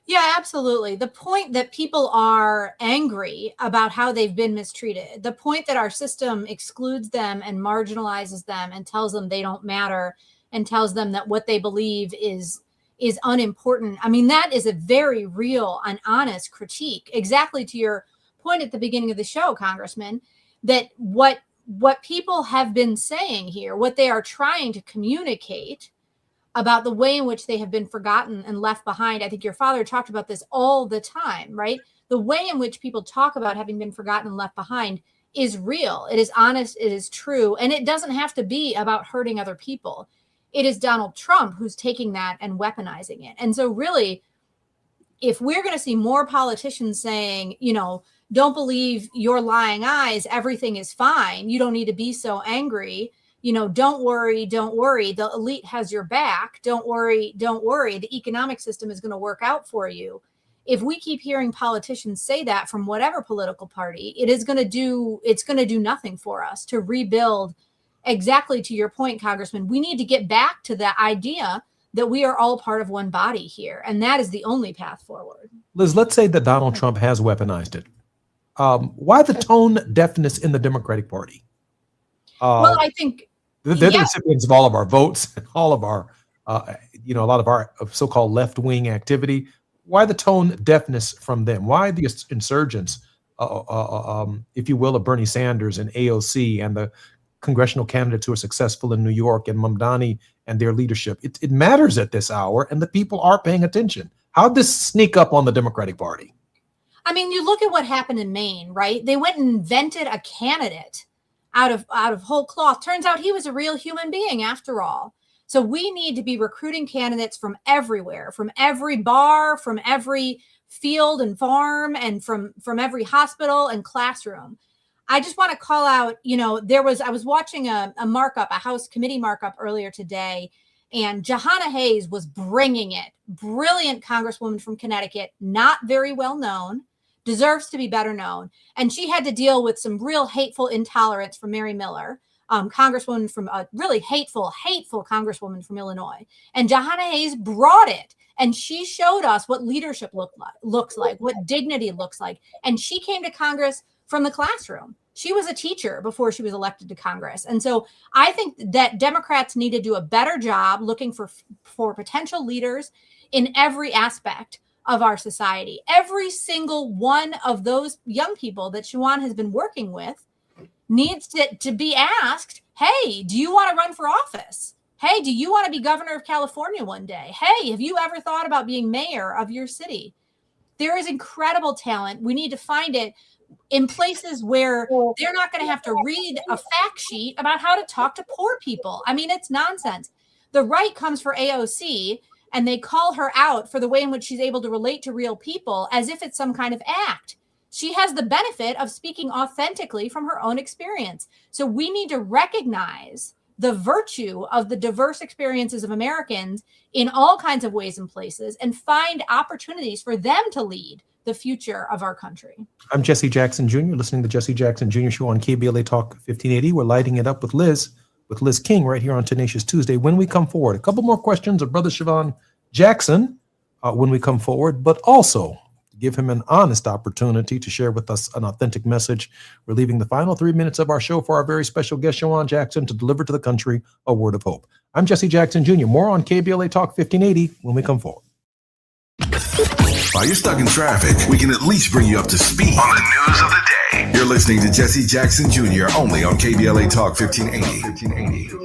Yeah, absolutely. The point that people are angry about how they've been mistreated, the point that our system excludes them and marginalizes them and tells them they don't matter, and tells them that what they believe is unimportant. I mean, that is a very real and honest critique, exactly to your point at the beginning of the show, Congressman, that what people have been saying here, what they are trying to communicate about the way in which they have been forgotten and left behind. I think your father talked about this all the time, right? The way in which people talk about having been forgotten and left behind is real. It is honest. It is true. And it doesn't have to be about hurting other people. It is Donald Trump who's taking that and weaponizing it. And so really, if we're going to see more politicians saying, don't believe your lying eyes, everything is fine, you don't need to be so angry, don't worry, the elite has your back, don't worry, the economic system is going to work out for you. If we keep hearing politicians say that from whatever political party, it's going to do nothing for us to rebuild. Exactly to your point, Congressman, we need to get back to the idea that we are all part of one body here, and that is the only path forward. Liz, let's say that Donald Trump has weaponized it. Why the tone deafness in the Democratic Party? Well, I think they're the recipients of all of our votes and all of our, a lot of our so-called left-wing activity. Why the tone deafness from them? Why the insurgents, if you will, of Bernie Sanders and AOC and the congressional candidates who are successful in New York and Mamdani and their leadership? It matters at this hour, and the people are paying attention. How'd this sneak up on the Democratic Party? I mean, you look at what happened in Maine, right? They went and invented a candidate out of whole cloth. Turns out he was a real human being after all. So we need to be recruiting candidates from everywhere, from every bar, from every field and farm, and from every hospital and classroom. I just want to call out, I was watching a markup, a House committee markup earlier today, and Jahana Hayes was bringing it. Brilliant Congresswoman from Connecticut, not very well known, deserves to be better known. And she had to deal with some real hateful intolerance from Mary Miller, congresswoman from a really hateful congresswoman from Illinois. And Jahana Hayes brought it. And she showed us what leadership looks like, what dignity looks like. And she came to Congress from the classroom. She was a teacher before she was elected to Congress. And so I think that Democrats need to do a better job looking for potential leaders in every aspect of our society. Every single one of those young people that Shawan has been working with needs to be asked, hey, do you want to run for office? Hey, do you want to be governor of California one day? Hey, have you ever thought about being mayor of your city? There is incredible talent. We need to find it in places where they're not going to have to read a fact sheet about how to talk to poor people. I mean, it's nonsense. The right comes for AOC, and they call her out for the way in which she's able to relate to real people as if it's some kind of act. She has the benefit of speaking authentically from her own experience. So we need to recognize the virtue of the diverse experiences of Americans in all kinds of ways and places and find opportunities for them to lead the future of our country. I'm Jesse Jackson Jr., listening to Jesse Jackson Jr. Show on KBLA Talk 1580. We're lighting it up with Liz King right here on Tenacious Tuesday. When we come forward, a couple more questions of Brother Siobhan Jackson when we come forward, but also give him an honest opportunity to share with us an authentic message. We're leaving the final 3 minutes of our show for our very special guest, Shawan Jackson, to deliver to the country a word of hope. I'm Jesse Jackson Jr. More on KBLA Talk 1580 when we come forward. While you're stuck in traffic, we can at least bring you up to speed on the news of the day. You're listening to Jesse Jackson Jr. only on KBLA Talk 1580.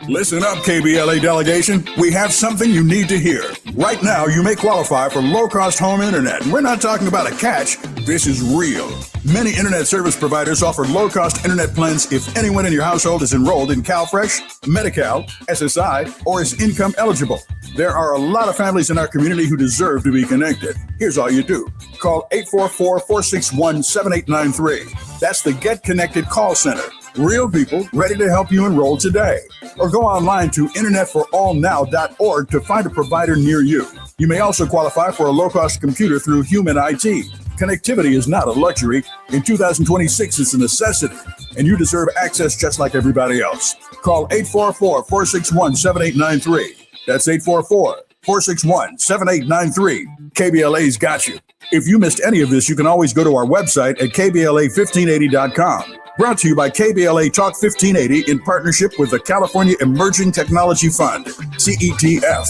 Listen up, KBLA delegation. We have something you need to hear. Right now, you may qualify for low-cost home internet. And we're not talking about a catch. This is real. Many internet service providers offer low-cost internet plans if anyone in your household is enrolled in CalFresh, Medi-Cal, SSI, or is income eligible. There are a lot of families in our community who deserve to be connected. Here's all you do. Call 844-461-7893. That's the Get Connected call center. Real people ready to help you enroll today. Or go online to internetforallnow.org to find a provider near you. You may also qualify for a low-cost computer through Human IT. Connectivity is not a luxury. In 2026, it's a necessity, and you deserve access just like everybody else. Call 844-461-7893. That's 844-461-7893. KBLA's got you. If you missed any of this, you can always go to our website at kbla1580.com. Brought to you by KBLA Talk 1580 in partnership with the California Emerging Technology Fund, CETF.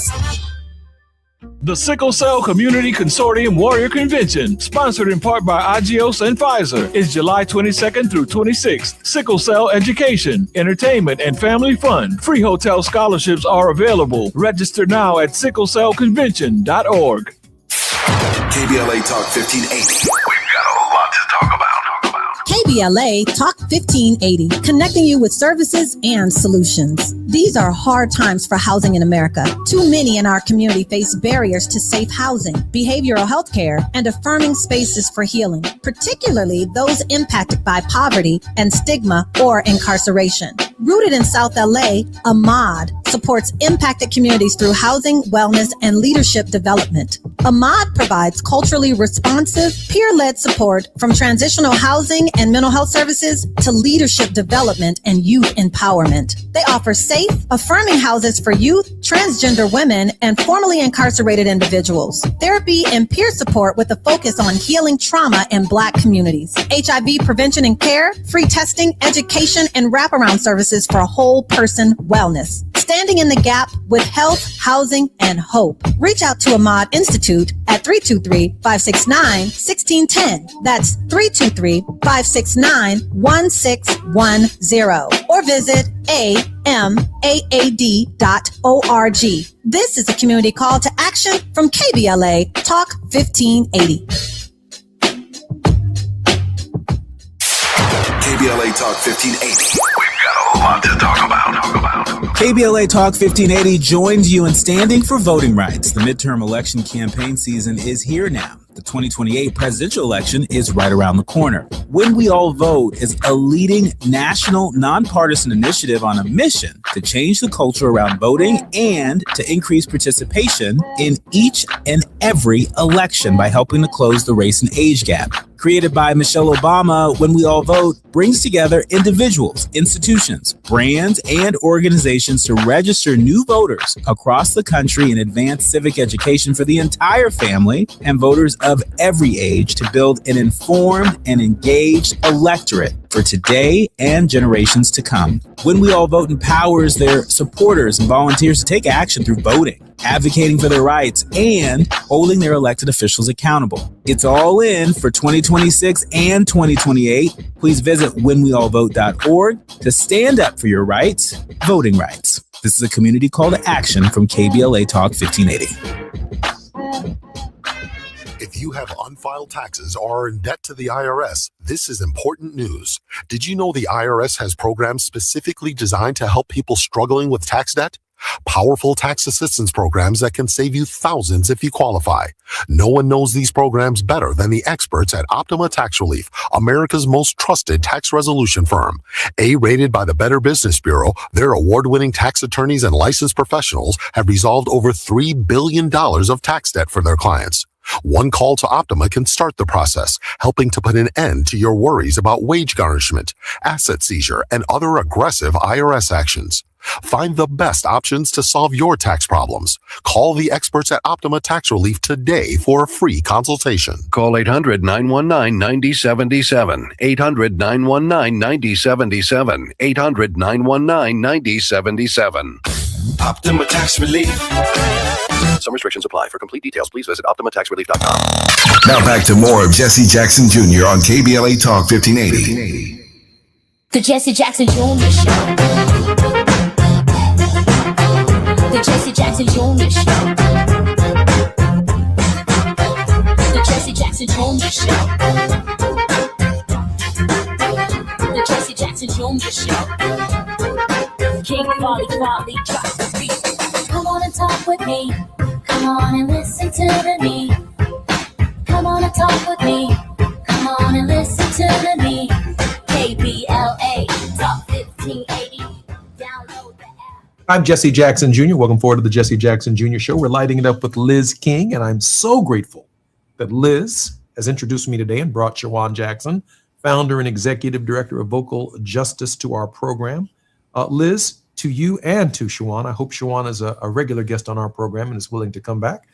The Sickle Cell Community Consortium Warrior Convention, sponsored in part by Agios and Pfizer, is July 22nd through 26th. Sickle cell education, entertainment, and family fun. Free hotel scholarships are available. Register now at sicklecellconvention.org. KBLA Talk 1580. We've got a lot to talk about. KBLA Talk 1580, connecting you with services and solutions. These are hard times for housing in America. Too many in our community face barriers to safe housing, behavioral health care, and affirming spaces for healing, particularly those impacted by poverty and stigma or incarceration. Rooted in South LA, Ahmad supports impacted communities through housing, wellness, and leadership development. Ahmad provides culturally responsive, peer-led support from transitional housing and mental health services to leadership development and youth empowerment. They offer safe, affirming houses for youth, transgender women, and formerly incarcerated individuals. Therapy and peer support with a focus on healing trauma in Black communities. HIV prevention and care, free testing, education, and wraparound services for whole person wellness. Standing in the gap with health, housing, and hope. Reach out to Ahmad Institute at 323-569-1610. That's 323-569-1610. Or visit amaad.org. This is a community call to action from KBLA Talk 1580. KBLA Talk 1580. We've got a lot to talk about. KBLA Talk 1580 joins you in standing for voting rights. The midterm election campaign season is here now. The 2028 presidential election is right around the corner. When We All Vote is a leading national nonpartisan initiative on a mission to to change the culture around voting and to increase participation in each and every election by helping to close the race and age gap. Created by Michelle Obama, When We All Vote brings together individuals, institutions, brands, and organizations to register new voters across the country and advance civic education for the entire family and voters of every age to build an informed and engaged electorate for today and generations to come. When We All Vote empowers their supporters and volunteers to take action through voting, advocating for their rights, and holding their elected officials accountable. It's all in for 2026 and 2028. Please visit whenweallvote.org to stand up for your rights, voting rights. This is a community call to action from KBLA Talk 1580. If you have unfiled taxes or are in debt to the IRS, this is important news. Did you know the IRS has programs specifically designed to help people struggling with tax debt? Powerful tax assistance programs that can save you thousands if you qualify. No one knows these programs better than the experts at Optima Tax Relief, America's most trusted tax resolution firm. A-rated by the Better Business Bureau, their award-winning tax attorneys and licensed professionals have resolved over $3 billion of tax debt for their clients. One call to Optima can start the process, helping to put an end to your worries about wage garnishment, asset seizure, and other aggressive IRS actions. Find the best options to solve your tax problems. Call the experts at Optima Tax Relief today for a free consultation. Call 800-919-9077. 800-919-9077. 800-919-9077. Optima Tax Relief. Some restrictions apply. For complete details, please visit OptimaTaxRelief.com. Now back to more of Jesse Jackson Jr. on KBLA Talk 1580. The Jesse Jackson Jr. Show. The Jesse Jackson Jr. Show. The Jesse Jackson Jr. Show. The Jesse Jackson Jr. Show. King Volley, drop the beat. Come on and talk with me. Come on and listen to me. Come on and talk with me. Come on and listen to me. KBLA Talk 1580. Download the app. I'm Jesse Jackson Jr. Welcome forward to the Jesse Jackson Jr. Show. We're lighting it up with Liz King, and I'm so grateful that Liz has introduced me today and brought Shawan Jackson, founder and executive director of Vocal Justice, to our program. Liz, to you and to Shawan, I hope Shawan is a regular guest on our program and is willing to come back.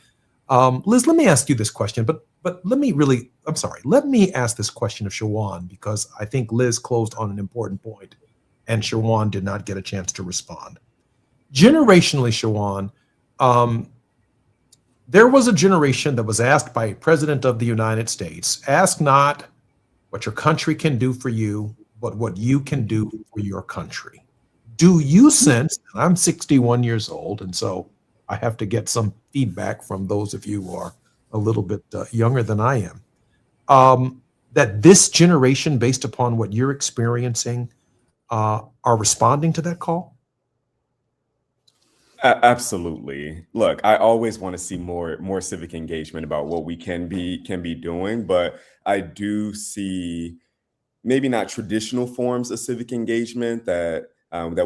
Liz, let me ask you this question, but let me ask this question of Shawan, because I think Liz closed on an important point and Shawan did not get a chance to respond. Generationally, Shawan, there was a generation that was asked by a president of the United States, ask not what your country can do for you, but what you can do for your country. Do you sense, and I'm 61 years old, and so I have to get some feedback from those of you who are a little bit younger than I am, that this generation, based upon what you're experiencing, are responding to that call? Absolutely. Look, I always want to see more civic engagement about what we can be doing, but I do see maybe not traditional forms of civic engagement that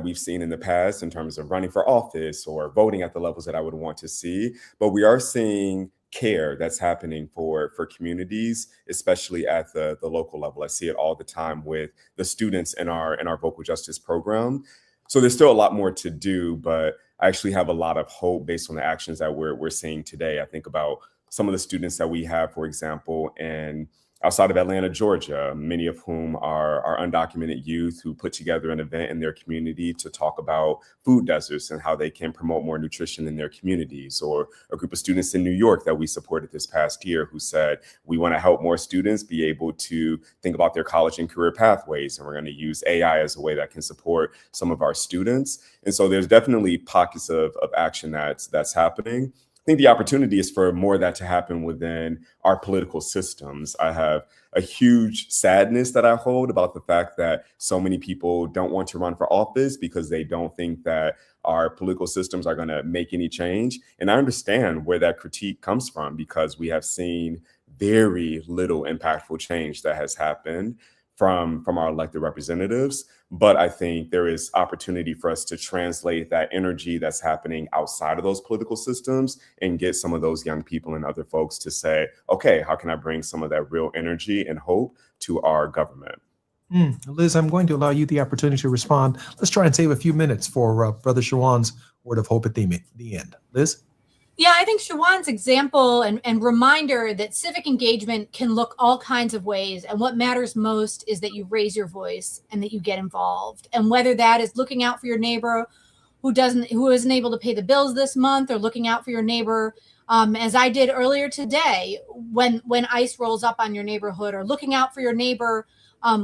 we've seen in the past in terms of running for office or voting at the levels that I would want to see. But we are seeing care that's happening for communities, especially at the local level. I see it all the time with the students in our Vocal Justice program. So there's still a lot more to do, but I actually have a lot of hope based on the actions that we're seeing today. I think about some of the students that we have, for example, in outside of Atlanta, Georgia, many of whom are undocumented youth who put together an event in their community to talk about food deserts and how they can promote more nutrition in their communities, or a group of students in New York that we supported this past year who said, we want to help more students be able to think about their college and career pathways, and we're going to use AI as a way that can support some of our students. And so there's definitely pockets of action that's happening. I think the opportunity is for more of that to happen within our political systems. I have a huge sadness that I hold about the fact that so many people don't want to run for office because they don't think that our political systems are going to make any change. And I understand where that critique comes from, because we have seen very little impactful change that has happened from our elected representatives. But I think there is opportunity for us to translate that energy that's happening outside of those political systems and get some of those young people and other folks to say, okay, how can I bring some of that real energy and hope to our government? Liz, I'm going to allow you the opportunity to respond. Let's try and save a few minutes for Brother Shawan's word of hope at the end. Liz? Yeah, I think Shawan's example and reminder that civic engagement can look all kinds of ways. And what matters most is that you raise your voice and that you get involved. And whether that is looking out for your neighbor who isn't able to pay the bills this month, or looking out for your neighbor, as I did earlier today, when ICE rolls up on your neighborhood, or looking out for your neighbor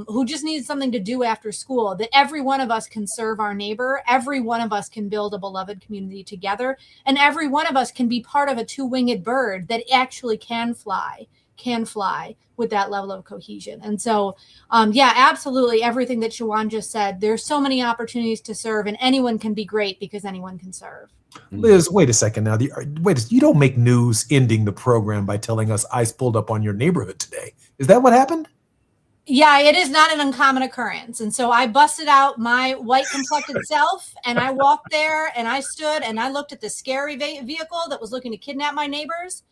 who just needs something to do after school, that every one of us can serve our neighbor. Every one of us can build a beloved community together. And every one of us can be part of a two-winged bird that actually can fly with that level of cohesion. And so, yeah, absolutely. Everything that Shawan just said, there's so many opportunities to serve, and anyone can be great because anyone can serve. Liz, wait a second now. You don't make news ending the program by telling us ICE pulled up on your neighborhood today. Is that what happened? Yeah, it is not an uncommon occurrence. And so I busted out my white complected self, and I walked there, and I stood and I looked at the scary vehicle that was looking to kidnap my neighbors.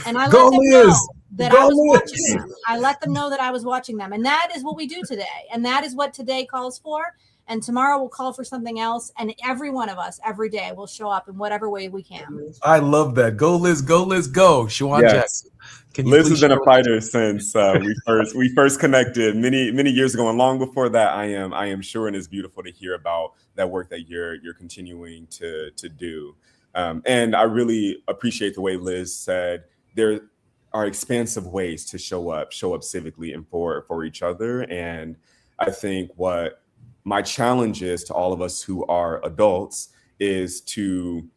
And I let them know that I was watching them. I let them know that I was watching them. And that is what we do today. And that is what today calls for. And tomorrow we'll call for something else. And every one of us, every day, will show up in whatever way we can. I love that. Go, Liz, go, Liz, go. Shawan Jackson. Liz has been a fighter since we first connected many years ago, and long before that, I am sure, and it's beautiful to hear about that work that you're continuing to do. And I really appreciate the way Liz said there are expansive ways to show up civically and for each other. And I think what my challenge is to all of us who are adults is to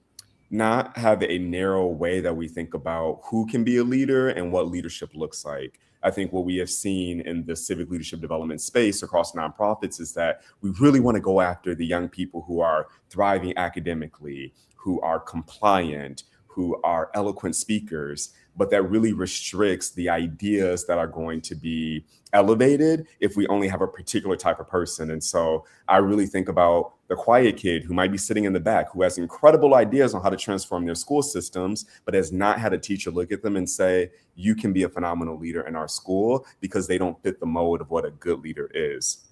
not have a narrow way that we think about who can be a leader and what leadership looks like. I think what we have seen in the civic leadership development space across nonprofits is that we really want to go after the young people who are thriving academically, who are compliant, who are eloquent speakers, but that really restricts the ideas that are going to be elevated if we only have a particular type of person. And so I really think about the quiet kid who might be sitting in the back, who has incredible ideas on how to transform their school systems, but has not had a teacher look at them and say, you can be a phenomenal leader in our school, because they don't fit the mold of what a good leader is.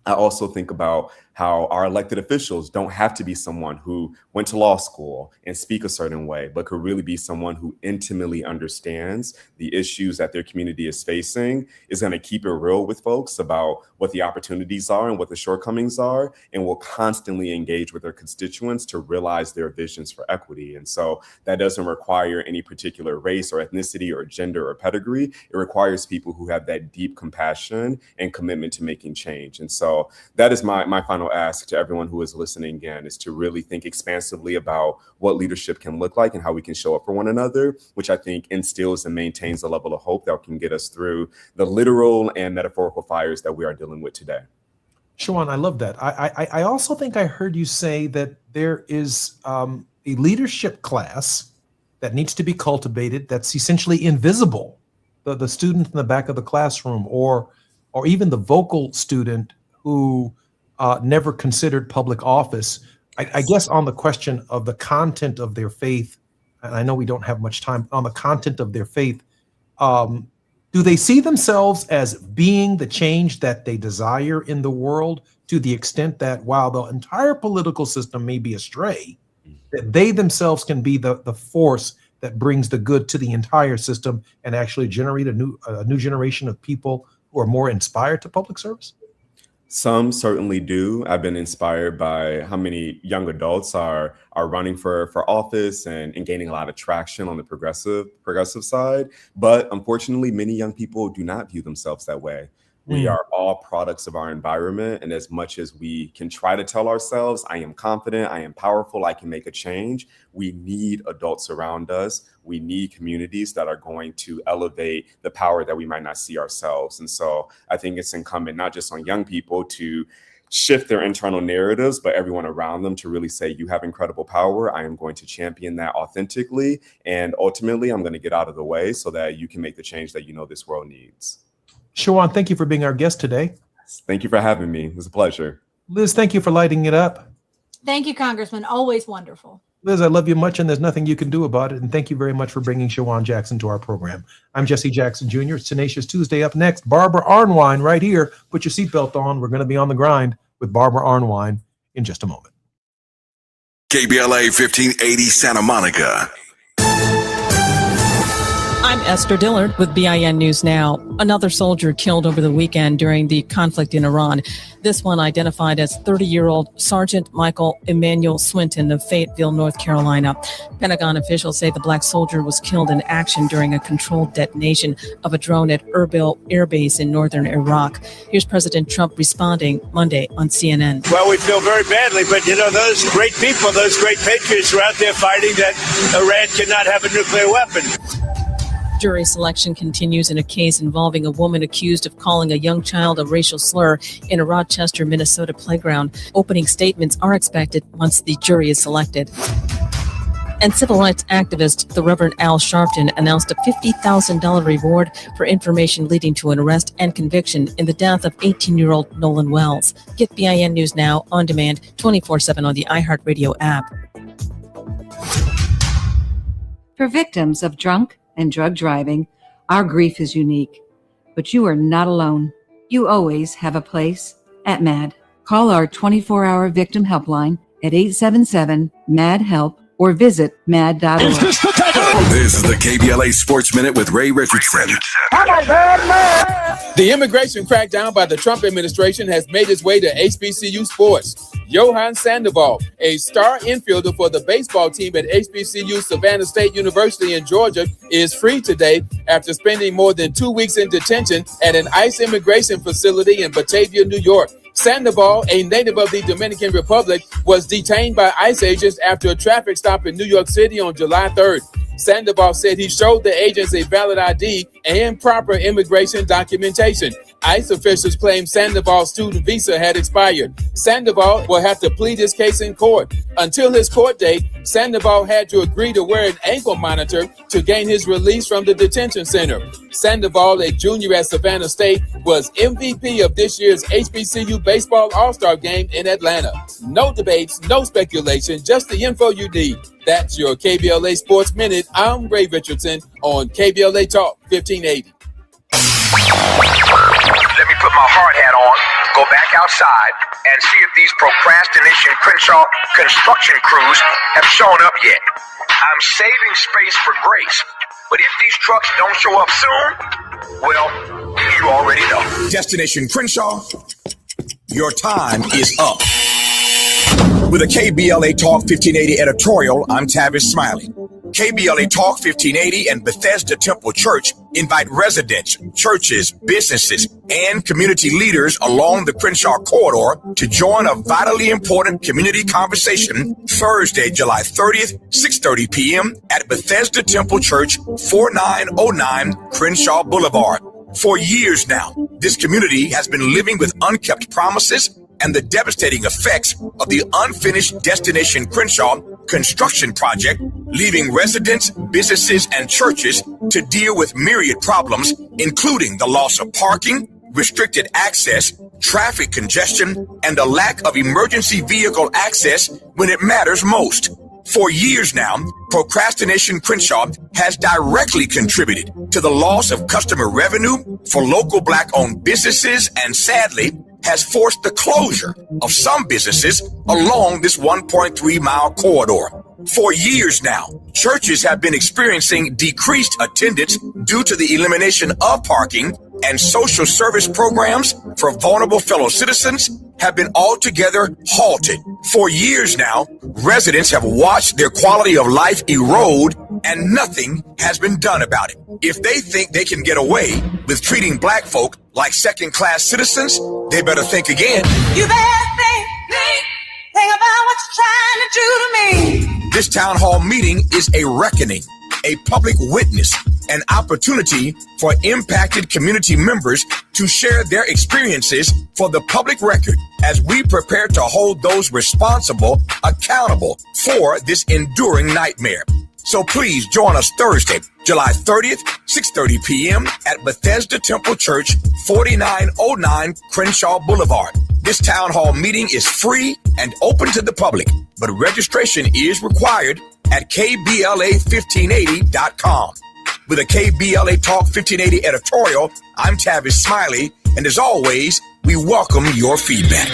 I also think about how our elected officials don't have to be someone who went to law school and speak a certain way, but could really be someone who intimately understands the issues that their community is facing, is going to keep it real with folks about what the opportunities are and what the shortcomings are, and will constantly engage with their constituents to realize their visions for equity. And so that doesn't require any particular race or ethnicity or gender or pedigree. It requires people who have that deep compassion and commitment to making change. And so that is my final ask to everyone who is listening again, is to really think expansively about what leadership can look like and how we can show up for one another, which I think instills and maintains a level of hope that can get us through the literal and metaphorical fires that we are dealing with today. Shawan, I love that. I also think I heard you say that there is a leadership class that needs to be cultivated that's essentially invisible. The student in the back of the classroom, or even the vocal student who never considered public office. I guess on the question of the content of their faith, and I know we don't have much time, on the content of their faith, do they see themselves as being the change that they desire in the world, to the extent that while the entire political system may be astray, that they themselves can be the force that brings the good to the entire system and actually generate a new generation of people who are more inspired to public service? Some certainly do. I've been inspired by how many young adults are running for office and gaining a lot of traction on the progressive side. But unfortunately, many young people do not view themselves that way. We are all products of our environment. And as much as we can try to tell ourselves, I am confident, I am powerful, I can make a change, we need adults around us. We need communities that are going to elevate the power that we might not see ourselves. And so I think it's incumbent not just on young people to shift their internal narratives, but everyone around them to really say, you have incredible power. I am going to champion that authentically. And ultimately, I'm going to get out of the way so that you can make the change that you know this world needs. Shawan, thank you for being our guest today. Thank you for having me. It was a pleasure. Liz, thank you for lighting it up. Thank you, Congressman. Always wonderful. Liz, I love you much, and there's nothing you can do about it. And thank you very much for bringing Shawan Jackson to our program. I'm Jesse Jackson Jr. It's Tenacious Tuesday. Up next, Barbara Arnwine right here. Put your seatbelt on. We're going to be on the grind with Barbara Arnwine in just a moment. KBLA 1580 Santa Monica. I'm Esther Dillard with BIN News Now. Another soldier killed over the weekend during the conflict in Iran. This one identified as 30-year-old Sergeant Michael Emmanuel Swinton of Fayetteville, North Carolina. Pentagon officials say the black soldier was killed in action during a controlled detonation of a drone at Erbil Air Base in northern Iraq. Here's President Trump responding Monday on CNN. Well, we feel very badly, but those great people, those great patriots are out there fighting that Iran cannot have a nuclear weapon. Jury selection continues in a case involving a woman accused of calling a young child a racial slur in a Rochester, Minnesota playground. Opening statements are expected once the jury is selected. And civil rights activist, the Reverend Al Sharpton, announced a $50,000 reward for information leading to an arrest and conviction in the death of 18-year-old Nolan Wells. Get BIN News Now on demand 24/7 on the iHeartRadio app. For victims of drunk and drug driving, our grief is unique. But you are not alone. You always have a place at MAD. Call our 24-hour victim helpline at 877-MAD-HELP or visit mad.org. This is the KBLA Sports Minute with Ray Richardson. The immigration crackdown by the Trump administration has made its way to HBCU sports. Johan Sandoval, a star infielder for the baseball team at HBCU Savannah State University in Georgia, is free today after spending more than 2 weeks in detention at an ICE immigration facility in Batavia, New York. Sandoval, a native of the Dominican Republic, was detained by ICE agents after a traffic stop in New York City on July 3rd. Sandoval said he showed the agents a valid ID and proper immigration documentation. ICE officials claim Sandoval's student visa had expired. Sandoval will have to plead his case in court. Until his court date, Sandoval had to agree to wear an ankle monitor to gain his release from the detention center. Sandoval, a junior at Savannah State, was MVP of this year's HBCU Baseball All-Star Game in Atlanta. No debates, no speculation, just the info you need. That's your KBLA Sports Minute. I'm Ray Richardson on KBLA Talk 1580. Let me put my hard hat on, go back outside, and see if these procrastination Crenshaw construction crews have shown up yet. I'm saving space for grace, but if these trucks don't show up soon, well, you already know. Destination Crenshaw, your time is up. With a KBLA Talk 1580 editorial, I'm Tavis Smiley. KBLA Talk 1580 and Bethesda Temple Church invite residents, churches, businesses, and community leaders along the Crenshaw corridor to join a vitally important community conversation Thursday, July 30th, 6:30 p.m. at Bethesda Temple Church, 4909 Crenshaw Boulevard. For years now, this community has been living with unkept promises and the devastating effects of the unfinished Destination Crenshaw construction project, leaving residents, businesses, and churches to deal with myriad problems, including the loss of parking, restricted access, traffic congestion, and a lack of emergency vehicle access when it matters most. For years now, Procrastination Crenshaw has directly contributed to the loss of customer revenue for local Black-owned businesses and, sadly, has forced the closure of some businesses along this 1.3-mile corridor. For years now, churches have been experiencing decreased attendance due to the elimination of parking, and social service programs for vulnerable fellow citizens have been altogether halted. For years now, residents have watched their quality of life erode, and nothing has been done about it. If they think they can get away with treating Black folk like second-class citizens, they better think again. You better think about what you're trying to do to me. This town hall meeting is a reckoning, a public witness, an opportunity for impacted community members to share their experiences for the public record as we prepare to hold those responsible accountable for this enduring nightmare. So please join us Thursday, July 30th, 6:30 p.m. at Bethesda Temple Church, 4909 Crenshaw Boulevard. This town hall meeting is free and open to the public, but registration is required at KBLA1580.com. With a KBLA Talk 1580 editorial, I'm Tavis Smiley, and as always, we welcome your feedback.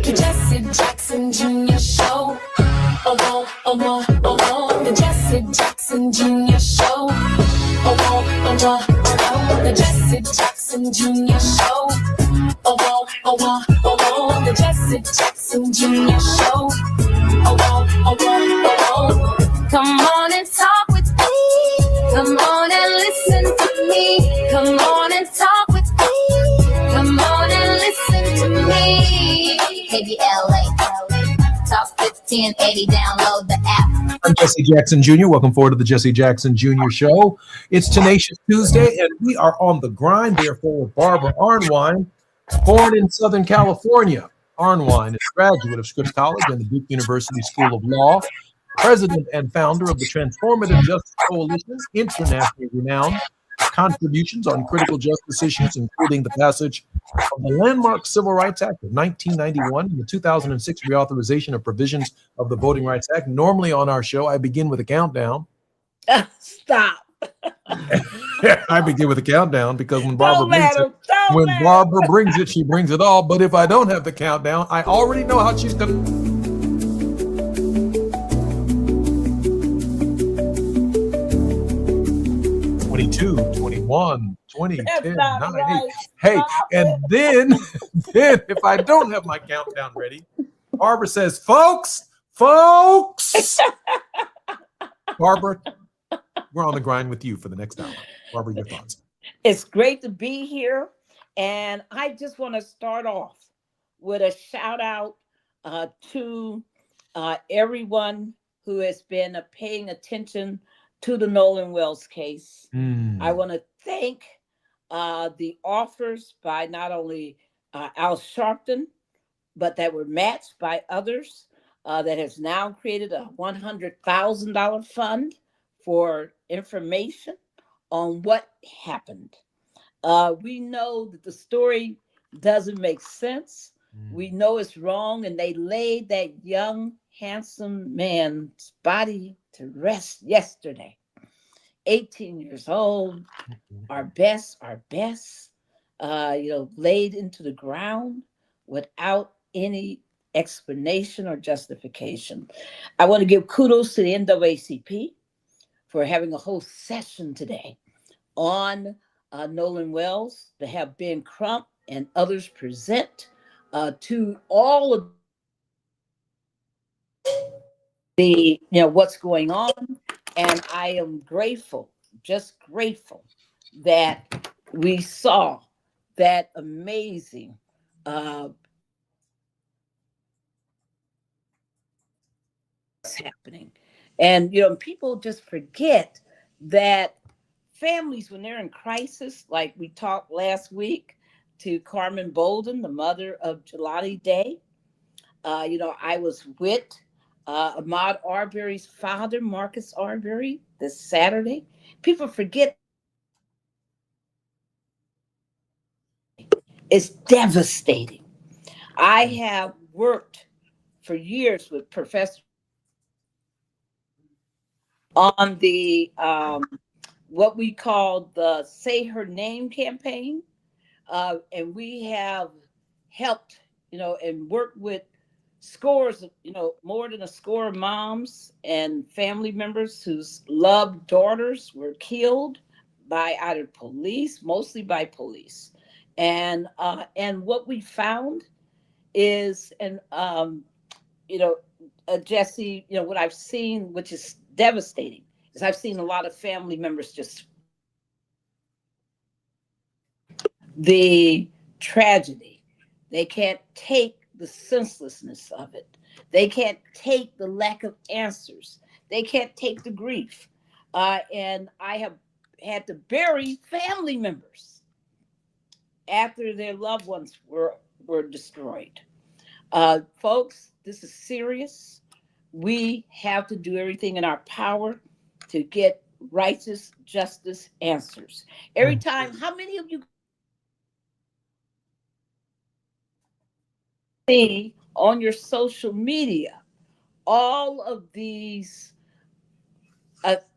The Jesse Jackson Jr. Show. The Jesse Jackson Jr. Show. The Jesse Jackson Jr. Show. The Jesse Jackson Jr. Show. Come on and talk with me. Come on and listen to me. Come on and talk with me. Come on and listen to me. KBLA Talk 1580. Download the app. I'm Jesse Jackson Jr. Welcome forward to the Jesse Jackson Jr. Show. It's Tenacious Tuesday, and we are on the grind, therefore, with Barbara Arnwine, born in Southern California. Arnwine is a graduate of Scripps College and the Duke University School of Law, president and founder of the Transformative Justice Coalition, internationally renowned contributions on critical justice issues, including the passage of the landmark Civil Rights Act of 1991 and the 2006 reauthorization of provisions of the Voting Rights Act. Normally on our show, I begin with a countdown. Stop. I begin with a countdown because when Barbara brings it, she brings it all. But if I don't have the countdown, I already know how she's going to. 22, 21, 20, 10, 9, 8. Hey, and then if I don't have my countdown ready, Barbara says, folks. Barbara, we're on the grind with you for the next hour. Barbara, your thoughts. It's great to be here. And I just want to start off with a shout out to everyone who has been paying attention to the Nolan Wells case. I want to thank the offers by not only Al Sharpton, but that were matched by others that has now created a $100,000 fund for information on what happened. We know that the story doesn't make sense. We know it's wrong, and they laid that young, handsome man's body to rest yesterday. 18 years old, our best, laid into the ground without any explanation or justification. I want to give kudos to the NAACP for having a whole session today on Nolan Wells, to have Ben Crump and others present to all of the, what's going on. And I am grateful, just grateful that we saw that amazing happening. And, people just forget that families, when they're in crisis, like we talked last week to Carmen Bolden, the mother of Jelani Day, I was with Ahmaud Arbery's father, Marcus Arbery, this Saturday. People forget. It's devastating. I have worked for years with Professor on the what we call the Say Her Name campaign. And we have helped, and worked with scores, more than a score of moms and family members whose loved daughters were killed by either police, mostly by police. And what we found is, Jesse, what I've seen, which is devastating, is I've seen a lot of family members just the tragedy. They can't take the senselessness of it. They can't take the lack of answers. They can't take the grief. And I have had to bury family members after their loved ones were destroyed. Folks, this is serious. We have to do everything in our power to get righteous justice answers. Every time, how many of you see on your social media all of these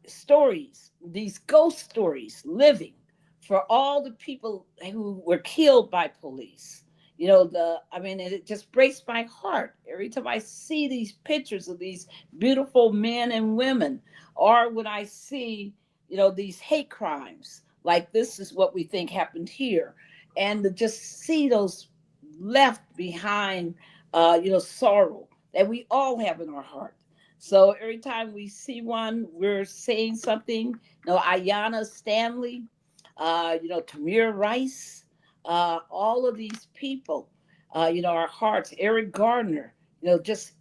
stories, these ghost stories living for all the people who were killed by police? You know, it just breaks my heart every time I see these pictures of these beautiful men and women, or when I see, you know, these hate crimes, like this is what we think happened here. And to just see those left behind, sorrow that we all have in our heart. So every time we see one, we're saying something. Ayanna Stanley, Tamir Rice, all of these people, our hearts, Eric Gardner, just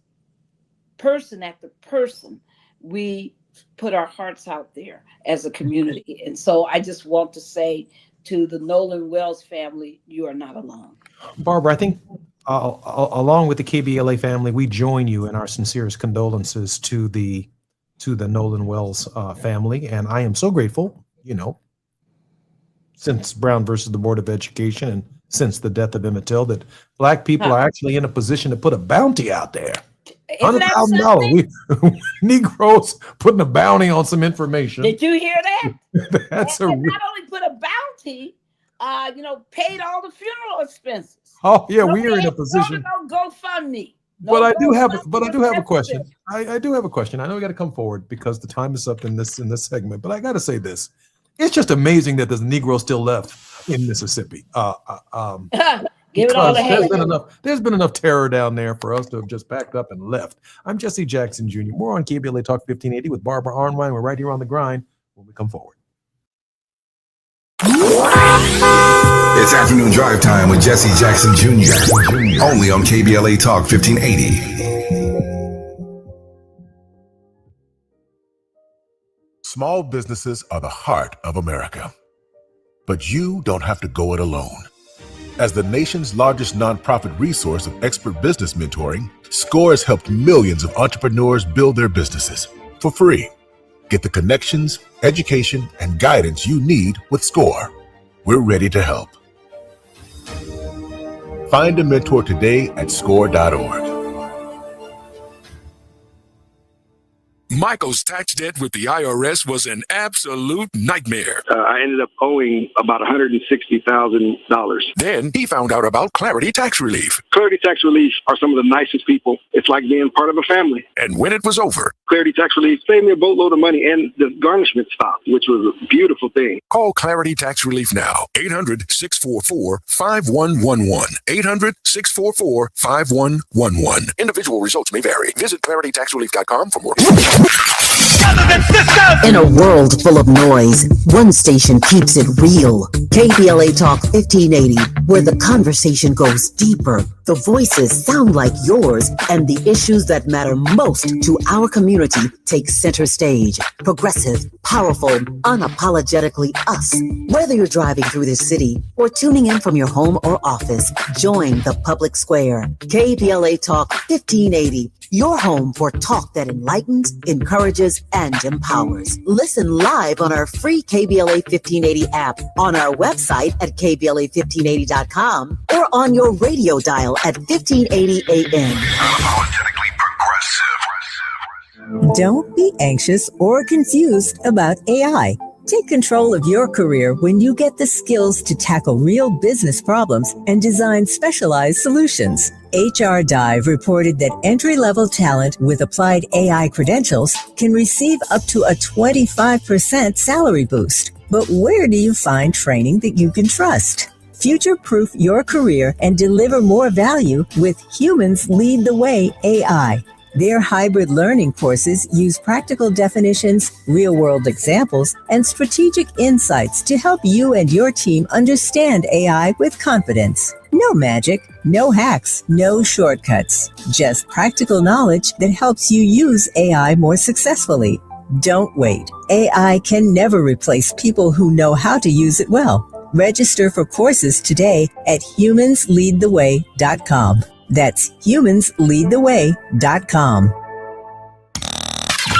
person after person, we put our hearts out there as a community. And so I just want to say to the Nolan Wells family, you are not alone. Barbara, I think along with the KBLA family, we join you in our sincerest condolences to the Nolan Wells family. And I am so grateful, since Brown versus the Board of Education and since the death of Emmett Till, that Black people are actually in a position to put a bounty out there. $100,000. Negroes putting a bounty on some information. Did you hear that? That's and not only put a bounty, paid all the funeral expenses. Oh yeah, we are in a position. No GoFundMe. But I do have a question. I do have a question. I know we got to come forward because the time is up in this segment. But I got to say this: it's just amazing that there's Negroes still left in Mississippi. Give it all the hate. There's been enough terror down there for us to have just packed up and left. I'm Jesse Jackson Jr. More on KBLA Talk 1580 with Barbara Arnwine. We're right here on the grind when we come forward. It's afternoon drive time with Jesse Jackson Jr. Only on KBLA Talk 1580. Small businesses are the heart of America. But you don't have to go it alone. As the nation's largest nonprofit resource of expert business mentoring, SCORE has helped millions of entrepreneurs build their businesses for free. Get the connections, education, and guidance you need with SCORE. We're ready to help. Find a mentor today at score.org. Michael's tax debt with the IRS was an absolute nightmare. I ended up owing about $160,000. Then he found out about Clarity Tax Relief. Clarity Tax Relief are some of the nicest people. It's like being part of a family. And when it was over, Clarity Tax Relief saved me a boatload of money, and the garnishment stopped, which was a beautiful thing. Call Clarity Tax Relief now. 800-644-5111. 800-644-5111. Individual results may vary. Visit claritytaxrelief.com for more. In a world full of noise, one station keeps it real. KBLA Talk 1580, where the conversation goes deeper, the voices sound like yours, and the issues that matter most to our community take center stage. Progressive, powerful, unapologetically us. Whether you're driving through the city or tuning in from your home or office, join the public square. KBLA Talk 1580. Your home for talk that enlightens, encourages, and empowers. Listen live on our free KBLA 1580 app, on our website at KBLA1580.com, or on your radio dial at 1580 AM. Unapologetically progressive. Don't be anxious or confused about AI. Take control of your career when you get the skills to tackle real business problems and design specialized solutions. HR Dive reported that entry-level talent with applied AI credentials can receive up to a 25% salary boost. But where do you find training that you can trust? Future-proof your career and deliver more value with Humans Lead the Way AI. Their hybrid learning courses use practical definitions, real-world examples, and strategic insights to help you and your team understand AI with confidence. No magic, no hacks, no shortcuts. Just practical knowledge that helps you use AI more successfully. Don't wait. AI can never replace people who know how to use it well. Register for courses today at humansleadtheway.com. That's humansleadtheway.com.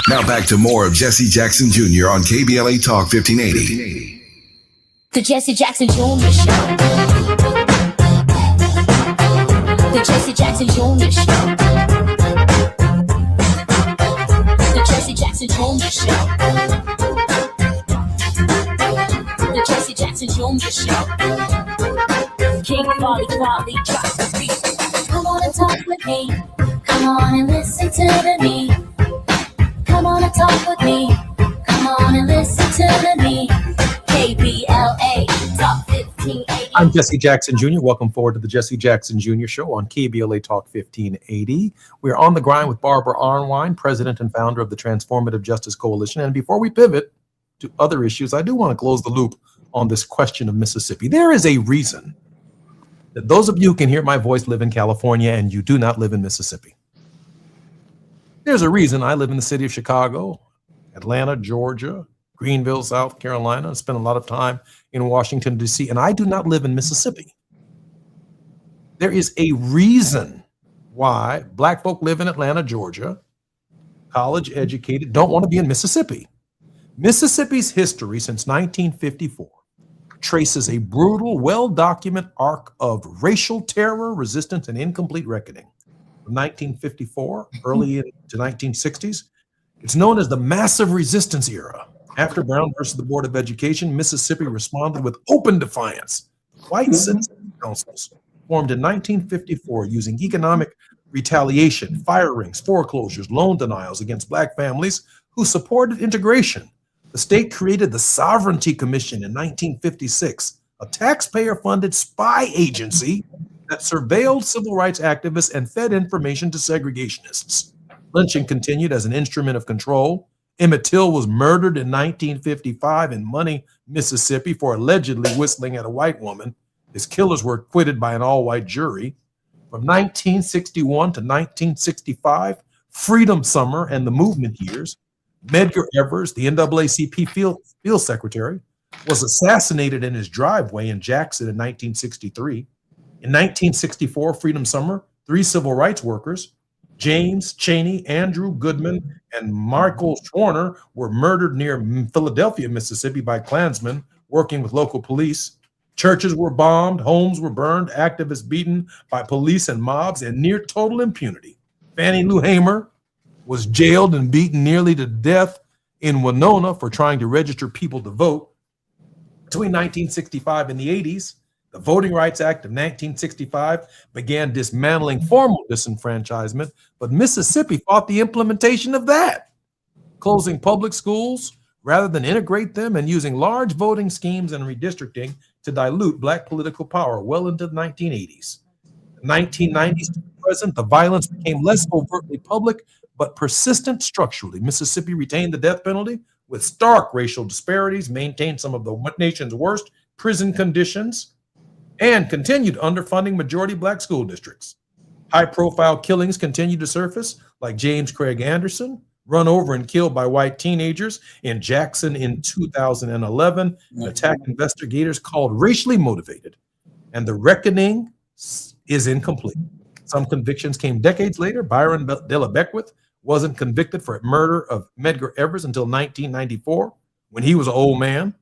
Now back to more of Jesse Jackson Jr. on KBLA Talk 1580. The Jesse Jackson Jr. Show. The Jesse Jackson Jr. Show. The Jesse Jackson Jr. Show. The Jesse Jackson Jr. Show. King Quality drop the beat. Come on and talk with me. Come on and listen to me. Come on and talk with me. Come on and listen to me. KBLA Talk 1580. I'm Jesse Jackson Jr. Welcome forward to the Jesse Jackson Jr. Show on KBLA Talk 1580. We're on the grind with Barbara Arnwine, president and founder of the Transformative Justice Coalition. And before we pivot to other issues, I do want to close the loop on this question of Mississippi. There is a reason that those of you who can hear my voice live in California and you do not live in Mississippi. There's a reason I live in the city of Chicago, Atlanta, Georgia, Greenville, South Carolina. I spend a lot of time in Washington, D.C., and I do not live in Mississippi. There is a reason why Black folk live in Atlanta, Georgia, college educated, don't want to be in Mississippi. Mississippi's history since 1954 traces a brutal, well-documented arc of racial terror, resistance, and incomplete reckoning. From 1954, early into 1960s, it's known as the Massive Resistance Era. After Brown versus the Board of Education, Mississippi responded with open defiance. White citizen councils formed in 1954 using economic retaliation, firings, foreclosures, loan denials against Black families who supported integration. The state created the Sovereignty Commission in 1956, a taxpayer-funded spy agency that surveilled civil rights activists and fed information to segregationists. Lynching continued as an instrument of control. Emmett Till was murdered in 1955 in Money, Mississippi for allegedly whistling at a white woman. His killers were acquitted by an all-white jury. From 1961 to 1965, Freedom Summer and the movement years, Medgar Evers, the NAACP field secretary, was assassinated in his driveway in Jackson in 1963. In 1964, Freedom Summer, 3 civil rights workers, James Chaney, Andrew Goodman, and Michael Schwerner, were murdered near Philadelphia, Mississippi by Klansmen working with local police. Churches were bombed, homes were burned, activists beaten by police and mobs in near total impunity. Fannie Lou Hamer was jailed and beaten nearly to death in Winona for trying to register people to vote. Between 1965 and the 80s, the Voting Rights Act of 1965 began dismantling formal disenfranchisement, but Mississippi fought the implementation of that, closing public schools rather than integrate them and using large voting schemes and redistricting to dilute Black political power well into the 1980s. In the 1990s to present, the violence became less overtly public, but persistent structurally. Mississippi retained the death penalty with stark racial disparities, maintained some of the nation's worst prison conditions, and continued underfunding majority Black school districts. High-profile killings continued to surface, like James Craig Anderson, run over and killed by white teenagers in Jackson in 2011, an attack investigators called racially motivated, and the reckoning is incomplete. Some convictions came decades later. Byron Della Beckwith wasn't convicted for murder of Medgar Evers until 1994, when he was an old man,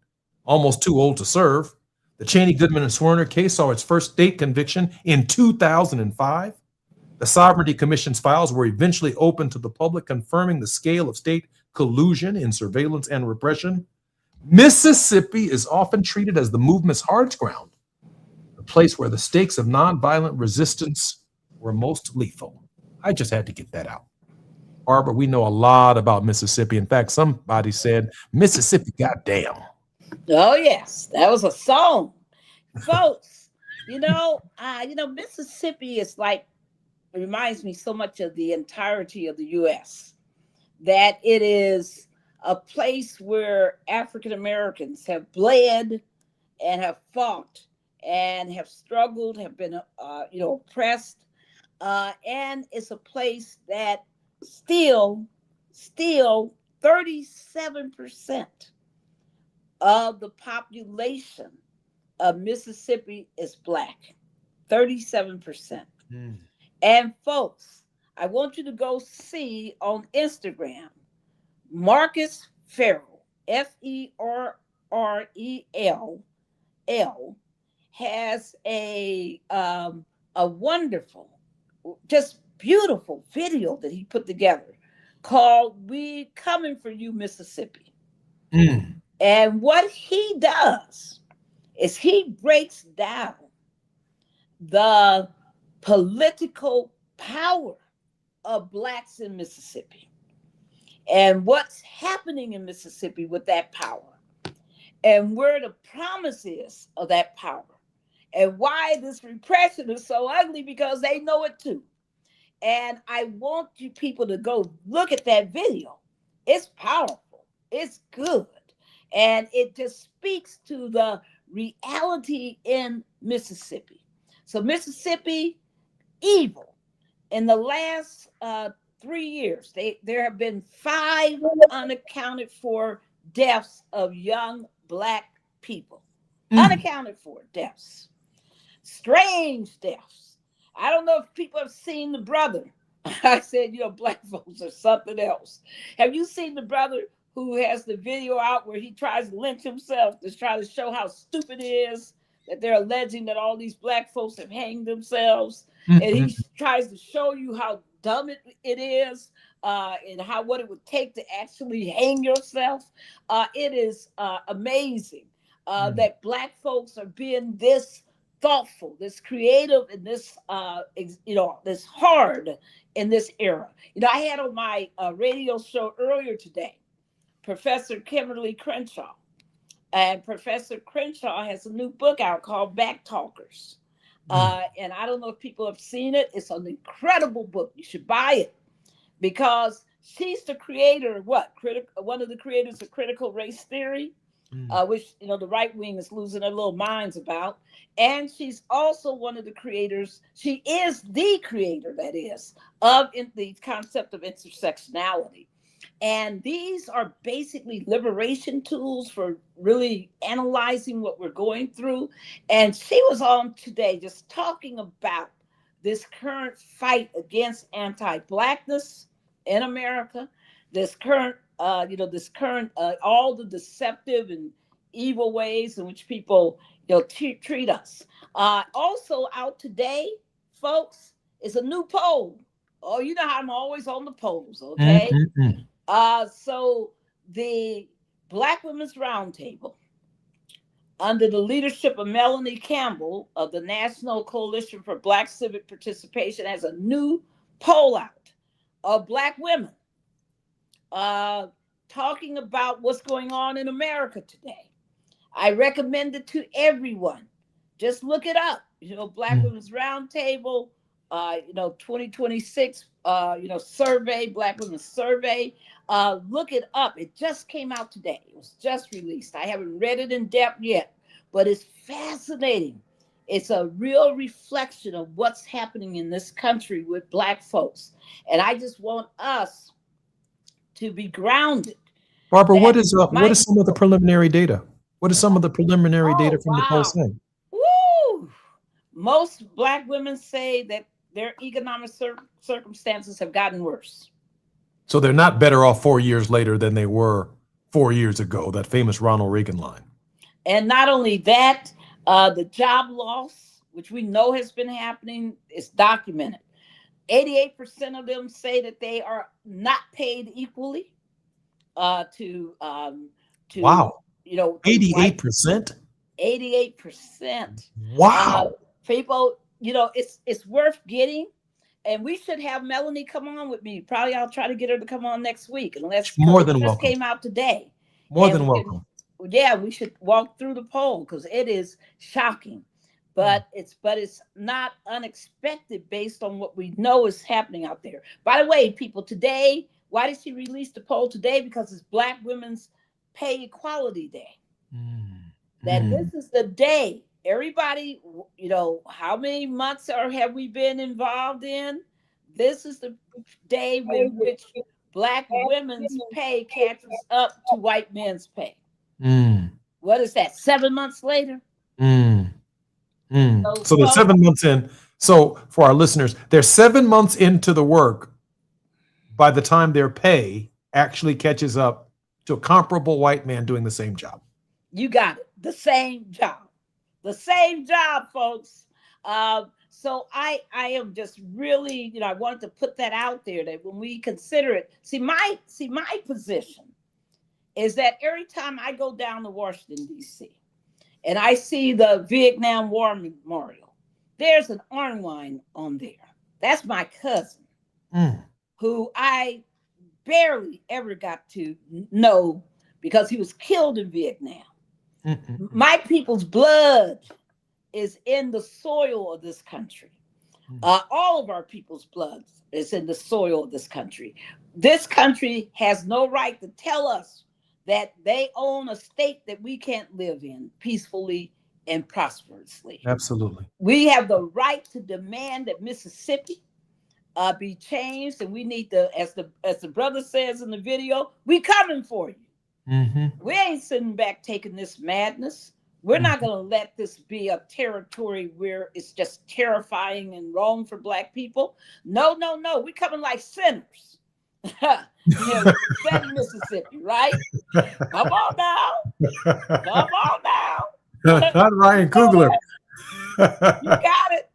almost too old to serve. The Chaney, Goodman, and Schwerner case saw its first state conviction in 2005. The Sovereignty Commission's files were eventually opened to the public, confirming the scale of state collusion in surveillance and repression. Mississippi is often treated as the movement's hardest ground, the place where the stakes of nonviolent resistance were most lethal. I just had to get that out. Barbara, we know a lot about Mississippi. In fact, somebody said, Mississippi, goddamn. Oh, yes. That was a song. Folks, Mississippi is like, it reminds me so much of the entirety of the U.S., that it is a place where African Americans have bled and have fought and have struggled, have been, oppressed. And it's a place that still 37% of the population of Mississippi is Black, 37%. And folks, I want you to go see on Instagram, Marcus Farrell, Ferrell, has a wonderful, just beautiful video that he put together called "We Coming for You, Mississippi." And what he does is he breaks down the political power of Blacks in Mississippi and what's happening in Mississippi with that power and where the promise is of that power and why this repression is so ugly, because they know it too. And I want you people to go look at that video. It's powerful. It's good. And it just speaks to the reality in Mississippi. So Mississippi, evil. In the last 3 years, there have been 5 unaccounted for deaths of young Black people. Unaccounted for deaths. Strange deaths. I don't know if people have seen the brother. I said, Black folks are something else. Have you seen the brother who has the video out where he tries to lynch himself to try to show how stupid it is that they're alleging that all these Black folks have hanged themselves? And he tries to show you how dumb it is and what it would take to actually hang yourself. It is amazing that Black folks are being this thoughtful, this creative, and this this hard in this era. I had on my radio show earlier today Professor Kimberly Crenshaw, and Professor Crenshaw has a new book out called Backtalkers. And I don't know if people have seen it. It's an incredible book. You should buy it because she's the creator of one of the creators of critical race theory, which the right wing is losing their little minds about. And she's also one of the creators. She is the creator, that is, of the concept of intersectionality. And these are basically liberation tools for really analyzing what we're going through. And she was on today just talking about this current fight against anti-Blackness in America, this current, all the deceptive and evil ways in which people, treat us. Also out today, folks, is a new poll. Oh, you know how I'm always on the polls, okay? So the Black Women's Roundtable, under the leadership of Melanie Campbell of the National Coalition for Black Civic Participation, has a new poll out of Black women talking about what's going on in America today. I recommend it to everyone. Just look it up. Black Women's Roundtable, 2026, survey, Black Women's Survey. Look it up. It just came out today. It was just released. I haven't read it in depth yet, but it's fascinating. It's a real reflection of what's happening in this country with Black folks. And I just want us to be grounded. Barbara, what is some of the preliminary data? What is some of the preliminary data from the poll saying? Woo! Most Black women say that their economic circumstances have gotten worse. So they're not better off 4 years later than they were 4 years ago, that famous Ronald Reagan line. And not only that, the job loss, which we know has been happening, is documented. 88% of them say that they are not paid equally to wow. 88%? 88%. Wow. People, it's worth getting. And we should have Melanie come on with me. Probably I'll try to get her to come on next week. Unless more than welcome. Just came out today. More than welcome. We should walk through the poll because it is shocking. But it's not unexpected based on what we know is happening out there. By the way, people, today, why did she release the poll today? Because it's Black Women's Pay Equality Day. This is the day. Everybody, how many months have we been involved in? This is the day in which Black women's pay catches up to white men's pay. What is that? 7 months later? So they're 7 months in. So for our listeners, they're 7 months into the work by the time their pay actually catches up to a comparable white man doing the same job. You got it. The same job. The same job, folks. So I am just really, I wanted to put that out there that when we consider it, see my position is that every time I go down to Washington, D.C., and I see the Vietnam War Memorial, there's an Arnwine on there. That's my cousin, who I barely ever got to know because he was killed in Vietnam. My people's blood is in the soil of this country. All of our people's blood is in the soil of this country. This country has no right to tell us that they own a state that we can't live in peacefully and prosperously. Absolutely. We have the right to demand that Mississippi be changed, and we need to, as the brother says in the video, we coming for you. We ain't sitting back taking this madness. We're not going to let this be a territory where it's just terrifying and wrong for Black people. No. We coming like sinners. Defend Mississippi, right? Come on now. Come on now. Not Ryan Coogler. You got it.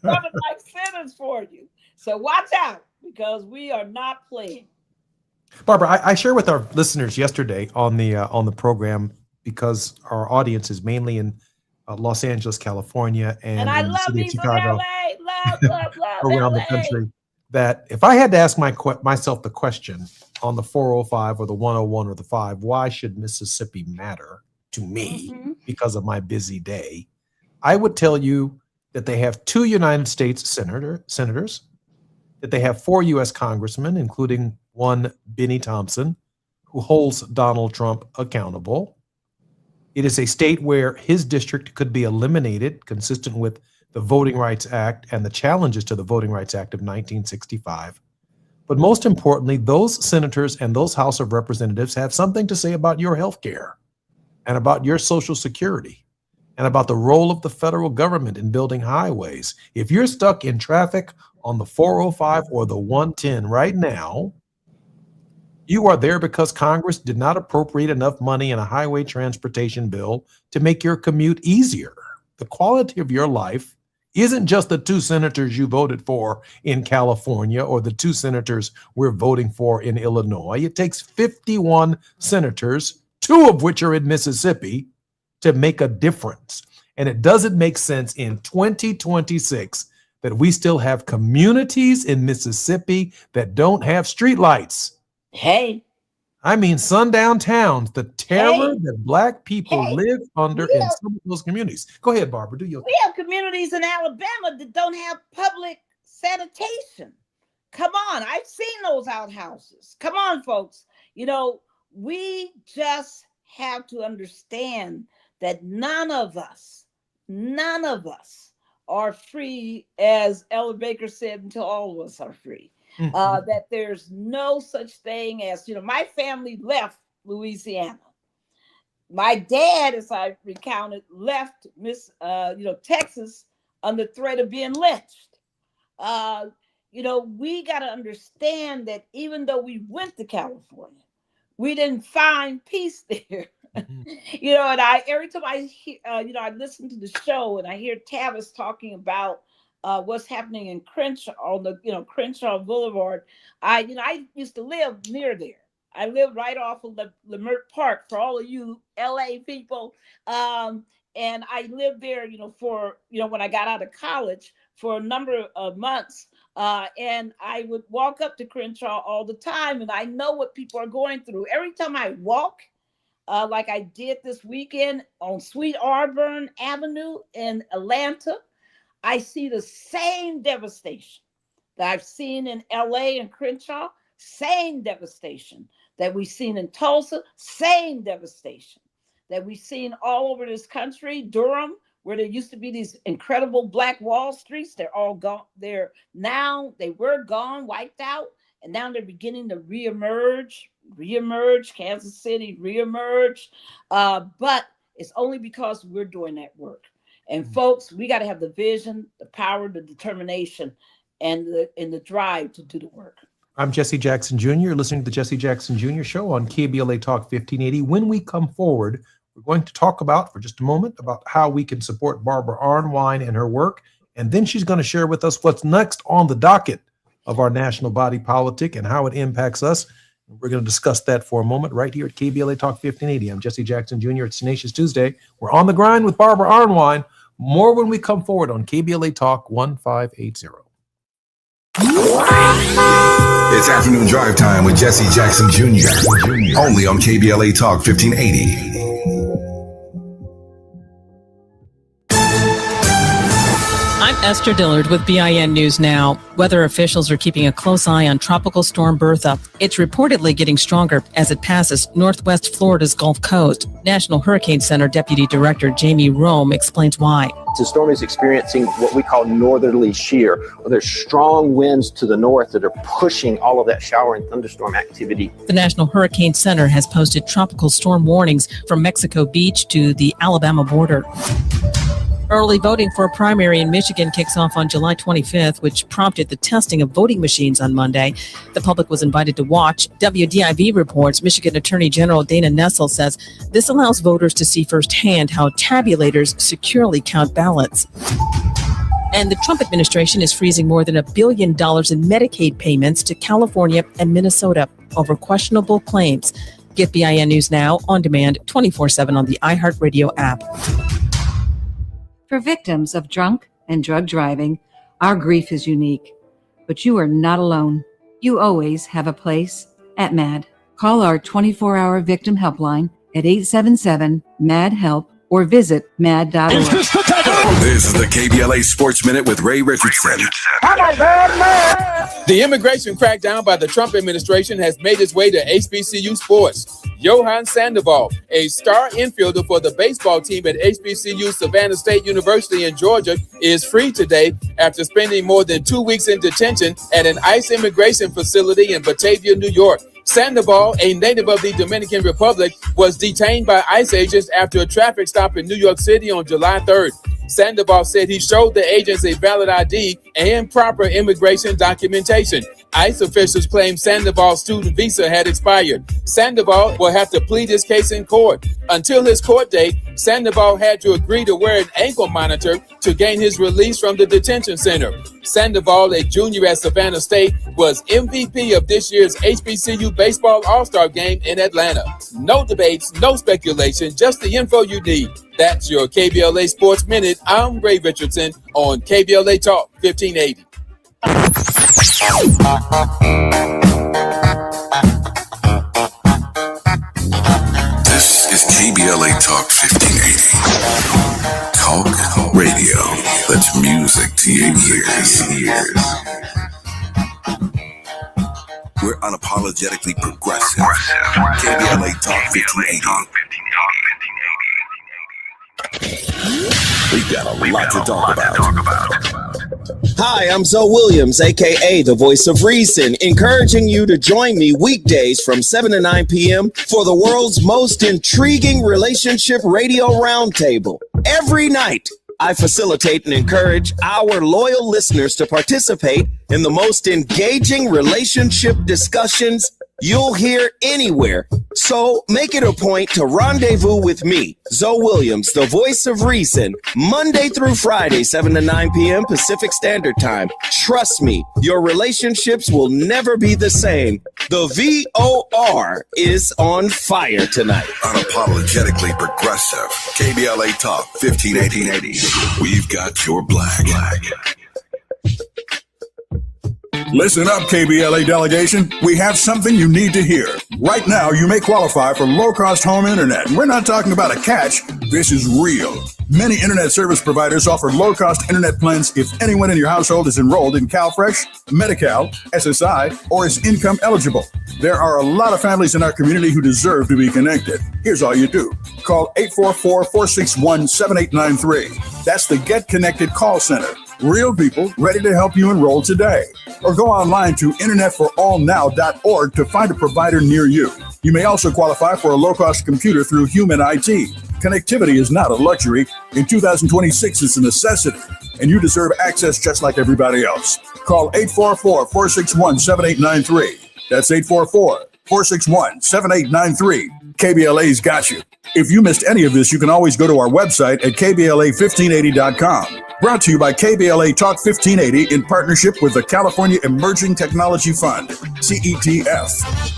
Coming like sinners for you. So watch out, because we are not playing. Barbara, I shared with our listeners yesterday on the program, because our audience is mainly in Los Angeles, California, and I in the love city of me from Chicago, LA. Love around LA. the country, that if I had to ask myself the question on the 405 or the 101 or the 5, why should Mississippi matter to me because of my busy day, I would tell you that they have 2 United States senators, that they have 4 U.S. congressmen, including one Benny Thompson, who holds Donald Trump accountable. It is a state where his district could be eliminated, consistent with the Voting Rights Act and the challenges to the Voting Rights Act of 1965. But most importantly, those senators and those House of Representatives have something to say about your health care and about your Social Security and about the role of the federal government in building highways. If you're stuck in traffic on the 405 or the 110 right now, you are there because Congress did not appropriate enough money in a highway transportation bill to make your commute easier. The quality of your life isn't just the 2 senators you voted for in California or the 2 senators we're voting for in Illinois. It takes 51 senators, 2 of which are in Mississippi, to make a difference. And it doesn't make sense in 2026 that we still have communities in Mississippi that don't have streetlights. Hey. I mean, sundown towns, the terror that Black people live under in some of those communities. Go ahead, Barbara, do your thing. We have communities in Alabama that don't have public sanitation. Come on, I've seen those outhouses. Come on, folks. We just have to understand that none of us are free, as Ella Baker said, until all of us are free. That there's no such thing as, my family left Louisiana. My dad, as I recounted, left Texas under threat of being lynched. We got to understand that even though we went to California, we didn't find peace there. And every time I hear, I listen to the show and I hear Tavis talking about what's happening in Crenshaw on the Crenshaw Boulevard. I used to live near there. I lived right off of Leimert Park, for all of you LA people. And I lived there, for when I got out of college for a number of months. And I would walk up to Crenshaw all the time, and I know what people are going through. Every time I walk, like I did this weekend on Sweet Auburn Avenue in Atlanta, I see the same devastation that I've seen in LA and Crenshaw, same devastation that we've seen in Tulsa, same devastation that we've seen all over this country. Durham, where there used to be these incredible Black Wall Streets, they're all gone. They were gone, wiped out, and now they're beginning to reemerge, Kansas City reemerge. But it's only because we're doing that work. And folks, we got to have the vision, the power, the determination, and the drive to do the work. I'm Jesse Jackson Jr. You're listening to the Jesse Jackson Jr. Show on KBLA Talk 1580. When we come forward, we're going to talk about, for just a moment, about how we can support Barbara Arnwine and her work. And then she's going to share with us what's next on the docket of our national body politic and how it impacts us. We're going to discuss that for a moment right here at KBLA Talk 1580. I'm Jesse Jackson Jr. It's Tenacious Tuesday. We're on the grind with Barbara Arnwine. More when we come forward on KBLA Talk 1580. It's afternoon drive time with Jesse Jackson Jr. Only on KBLA Talk 1580. I'm Esther Dillard with BIN News Now. Weather officials are keeping a close eye on Tropical Storm Bertha. It's reportedly getting stronger as it passes northwest Florida's Gulf Coast. National Hurricane Center Deputy Director Jamie Rome explains why. The storm is experiencing what we call northerly shear. There's strong winds to the north that are pushing all of that shower and thunderstorm activity. The National Hurricane Center has posted tropical storm warnings from Mexico Beach to the Alabama border. Early voting for a primary in Michigan kicks off on July 25th, which prompted the testing of voting machines on Monday. The public was invited to watch. WDIV reports Michigan Attorney General Dana Nessel says this allows voters to see firsthand how tabulators securely count ballots. And the Trump administration is freezing more than $1 billion in Medicaid payments to California and Minnesota over questionable claims. Get BIN News Now on demand 24/7 on the iHeartRadio app. For victims of drunk and drug driving, our grief is unique. But you are not alone. You always have a place at MAD. Call our 24-hour victim helpline at 877-MAD-HELP or visit mad.org. This is the KBLA Sports Minute with Ray Richardson. The immigration crackdown by the Trump administration has made its way to HBCU sports. Johan Sandoval, a star infielder for the baseball team at HBCU Savannah State University in Georgia, is free today after spending more than 2 weeks in detention at an ICE immigration facility in Batavia, New York. Sandoval, a native of the Dominican Republic, was detained by ICE agents after a traffic stop in New York City on July 3rd. Sandoval said he showed the agents a valid ID and proper immigration documentation. ICE officials claim Sandoval's student visa had expired. Sandoval will have to plead his case in court. Until his court date, Sandoval had to agree to wear an ankle monitor to gain his release from the detention center. Sandoval, a junior at Savannah State, was MVP of this year's HBCU Baseball All-Star Game in Atlanta. No debates, no speculation, just the info you need. That's your KBLA Sports Minute. I'm Ray Richardson on KBLA Talk 1580. This is KBLA Talk 1580. Talk radio. That's music to your ears. We're unapologetically progressive. KBLA Talk 1580. We got a lot to talk about. Hi, I'm Zoe Williams, aka the Voice of Reason, encouraging you to join me weekdays from 7 to 9 p.m. for the world's most intriguing relationship radio roundtable. Every night, I facilitate and encourage our loyal listeners to participate in the most engaging relationship discussions you'll hear anywhere. So make it a point to rendezvous with me, Zoe Williams, the Voice of Reason, Monday through Friday, 7 to 9 p.m. Pacific Standard Time. Trust me, your relationships will never be the same. The VOR is on fire tonight. Unapologetically progressive. KBLA Talk 1580. We've got your black. Listen up, KBLA delegation. We have something you need to hear. Right now, you may qualify for low-cost home internet. We're not talking about a catch. This is real. Many internet service providers offer low-cost internet plans if anyone in your household is enrolled in CalFresh, Medi-Cal, SSI, or is income eligible. There are a lot of families in our community who deserve to be connected. Here's all you do. Call 844-461-7893. That's the Get Connected call center. Real people ready to help you enroll today. Or go online to internetforallnow.org to find a provider near you. You may also qualify for a low-cost computer through Human IT. Connectivity is not a luxury. In 2026, it's a necessity, and you deserve access just like everybody else. Call 844-461-7893. That's 844-461-7893. KBLA's got you. If you missed any of this, you can always go to our website at KBLA1580.com. Brought to you by KBLA Talk 1580 in partnership with the California Emerging Technology Fund, CETF.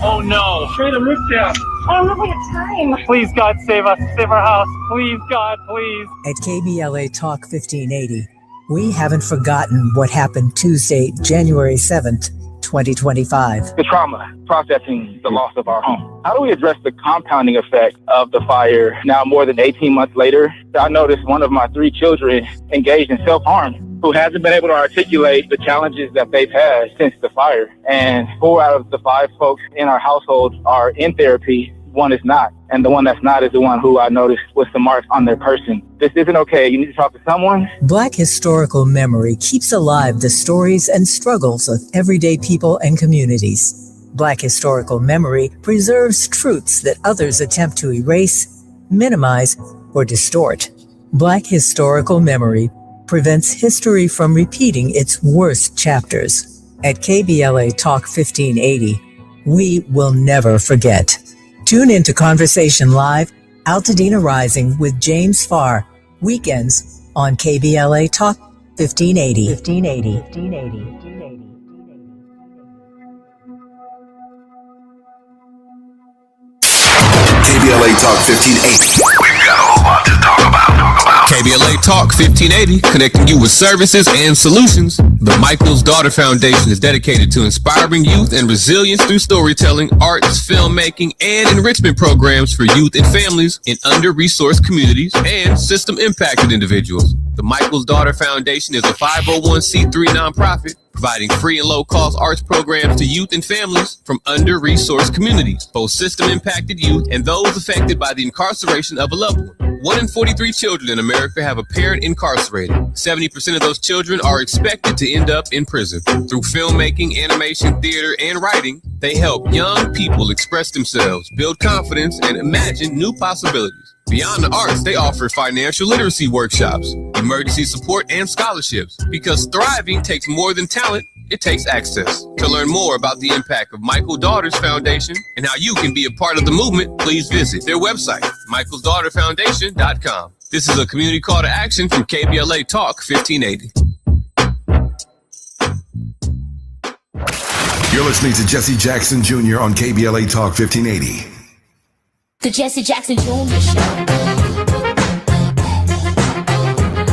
Oh no. Straight the roof down. I don't know your time. Please, God, save us. Save our house. Please, God, please. At KBLA Talk 1580, we haven't forgotten what happened Tuesday, January 7th, 2025. The trauma, processing the loss of our home. How do we address the compounding effect of the fire now more than 18 months later? I noticed one of my 3 children engaged in self-harm who hasn't been able to articulate the challenges that they've had since the fire. And 4 out of the 5 folks in our household are in therapy. 1 is not. And the one that's not is the one who I noticed with some marks on their person. This isn't okay. You need to talk to someone. Black historical memory keeps alive the stories and struggles of everyday people and communities. Black historical memory preserves truths that others attempt to erase, minimize, or distort. Black historical memory prevents history from repeating its worst chapters. At KBLA Talk 1580, we will never forget. Tune into Conversation Live, Altadena Rising with James Farr, weekends on KBLA Talk 1580. 1580. KBLA Talk 1580. We've got a whole lot to talk about. KBLA Talk 1580, connecting you with services and solutions. The Michael's Daughter Foundation is dedicated to inspiring youth and resilience through storytelling, arts, filmmaking, and enrichment programs for youth and families in under-resourced communities and system-impacted individuals. The Michael's Daughter Foundation is a 501c3 nonprofit providing free and low-cost arts programs to youth and families from under-resourced communities, both system-impacted youth and those affected by the incarceration of a loved one. 1 in 43 children in America have a parent incarcerated. 70% of those children are expected to end up in prison. Through filmmaking, animation, theater, and writing, they help young people express themselves, build confidence, and imagine new possibilities. Beyond the arts, they offer financial literacy workshops, emergency support, and scholarships. Because thriving takes more than talent, it takes access. To learn more about the impact of Michael Daughters Foundation and how you can be a part of the movement, please visit their website, michaelsdaughterfoundation.com. This is a community call to action from KBLA Talk 1580. You're listening to Jesse Jackson Jr. on KBLA Talk 1580. The Jesse Jackson Jr. Show.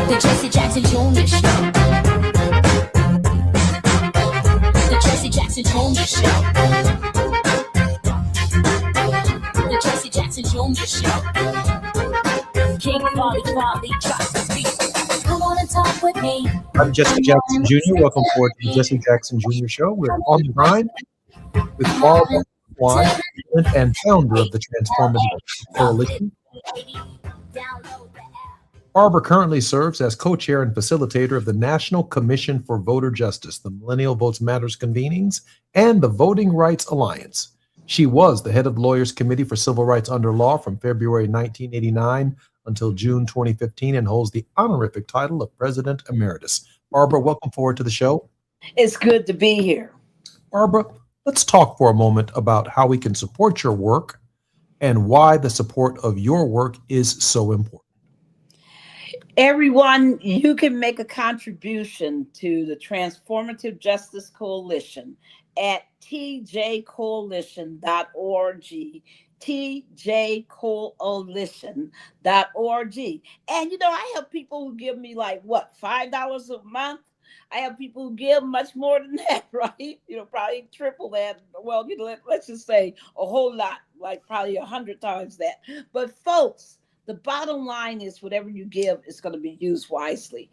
The Jesse Jackson Jr. Show. The Jesse Jackson Jr. Show. The Jesse Jackson Jr. Show. King Quality drops the beat. Come on and talk with me. I'm Jesse Jackson Jr. Welcome forward to the Jesse Jackson Jr. Show. We're on the grind with Barbara Wine, and founder of the Transformative Coalition. Barbara currently serves as co-chair and facilitator of the National Commission for Voter Justice, the Millennial Votes Matters convenings, and the Voting Rights Alliance. She was the head of the Lawyers Committee for Civil Rights Under Law from February 1989 until June 2015 and holds the honorific title of President Emeritus. Barbara, welcome forward to the show. It's good to be here. Barbara, let's talk for a moment about how we can support your work and why the support of your work is so important. Everyone, you can make a contribution to the Transformative Justice Coalition at tjcoalition.org, tjcoalition.org. And, I have people who give me $5 a month? I have people who give much more than that, right? Probably triple that. Well, let's just say a whole lot, probably 100 times that. But folks, the bottom line is whatever you give is going to be used wisely.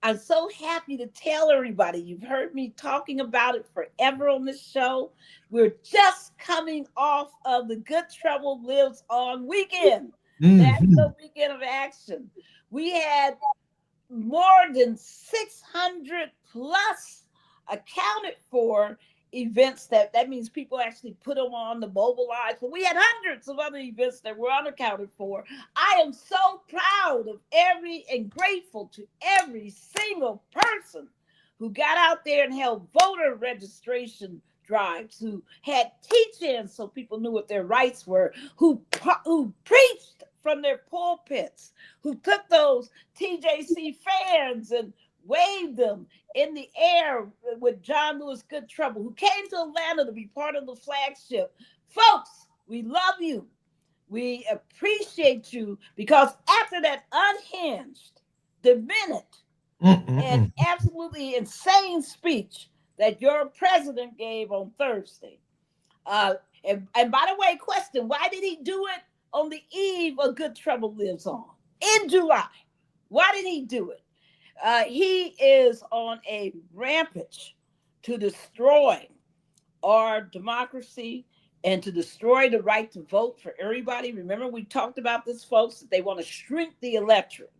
I'm so happy to tell everybody, you've heard me talking about it forever on this show. We're just coming off of the Good Trouble Lives On weekend. Mm-hmm. That's the weekend of action. We had more than 600 plus accounted for events that means people actually put them on the mobilize, but we had hundreds of other events that were unaccounted for. I am so proud of and grateful to every single person who got out there and held voter registration drives, who had teach-ins so people knew what their rights were, who preached from their pulpits, who took those TJC fans and waved them in the air with John Lewis Good Trouble, who came to Atlanta to be part of the flagship. Folks, we love you. We appreciate you, because after that unhinged, demented, and absolutely insane speech that your president gave on Thursday, and by the way, question, why did he do it on the eve of Good Trouble Lives On in July? Why did he do it? He is on a rampage to destroy our democracy and to destroy the right to vote for everybody. Remember, we talked about this, folks, that they want to shrink the electorate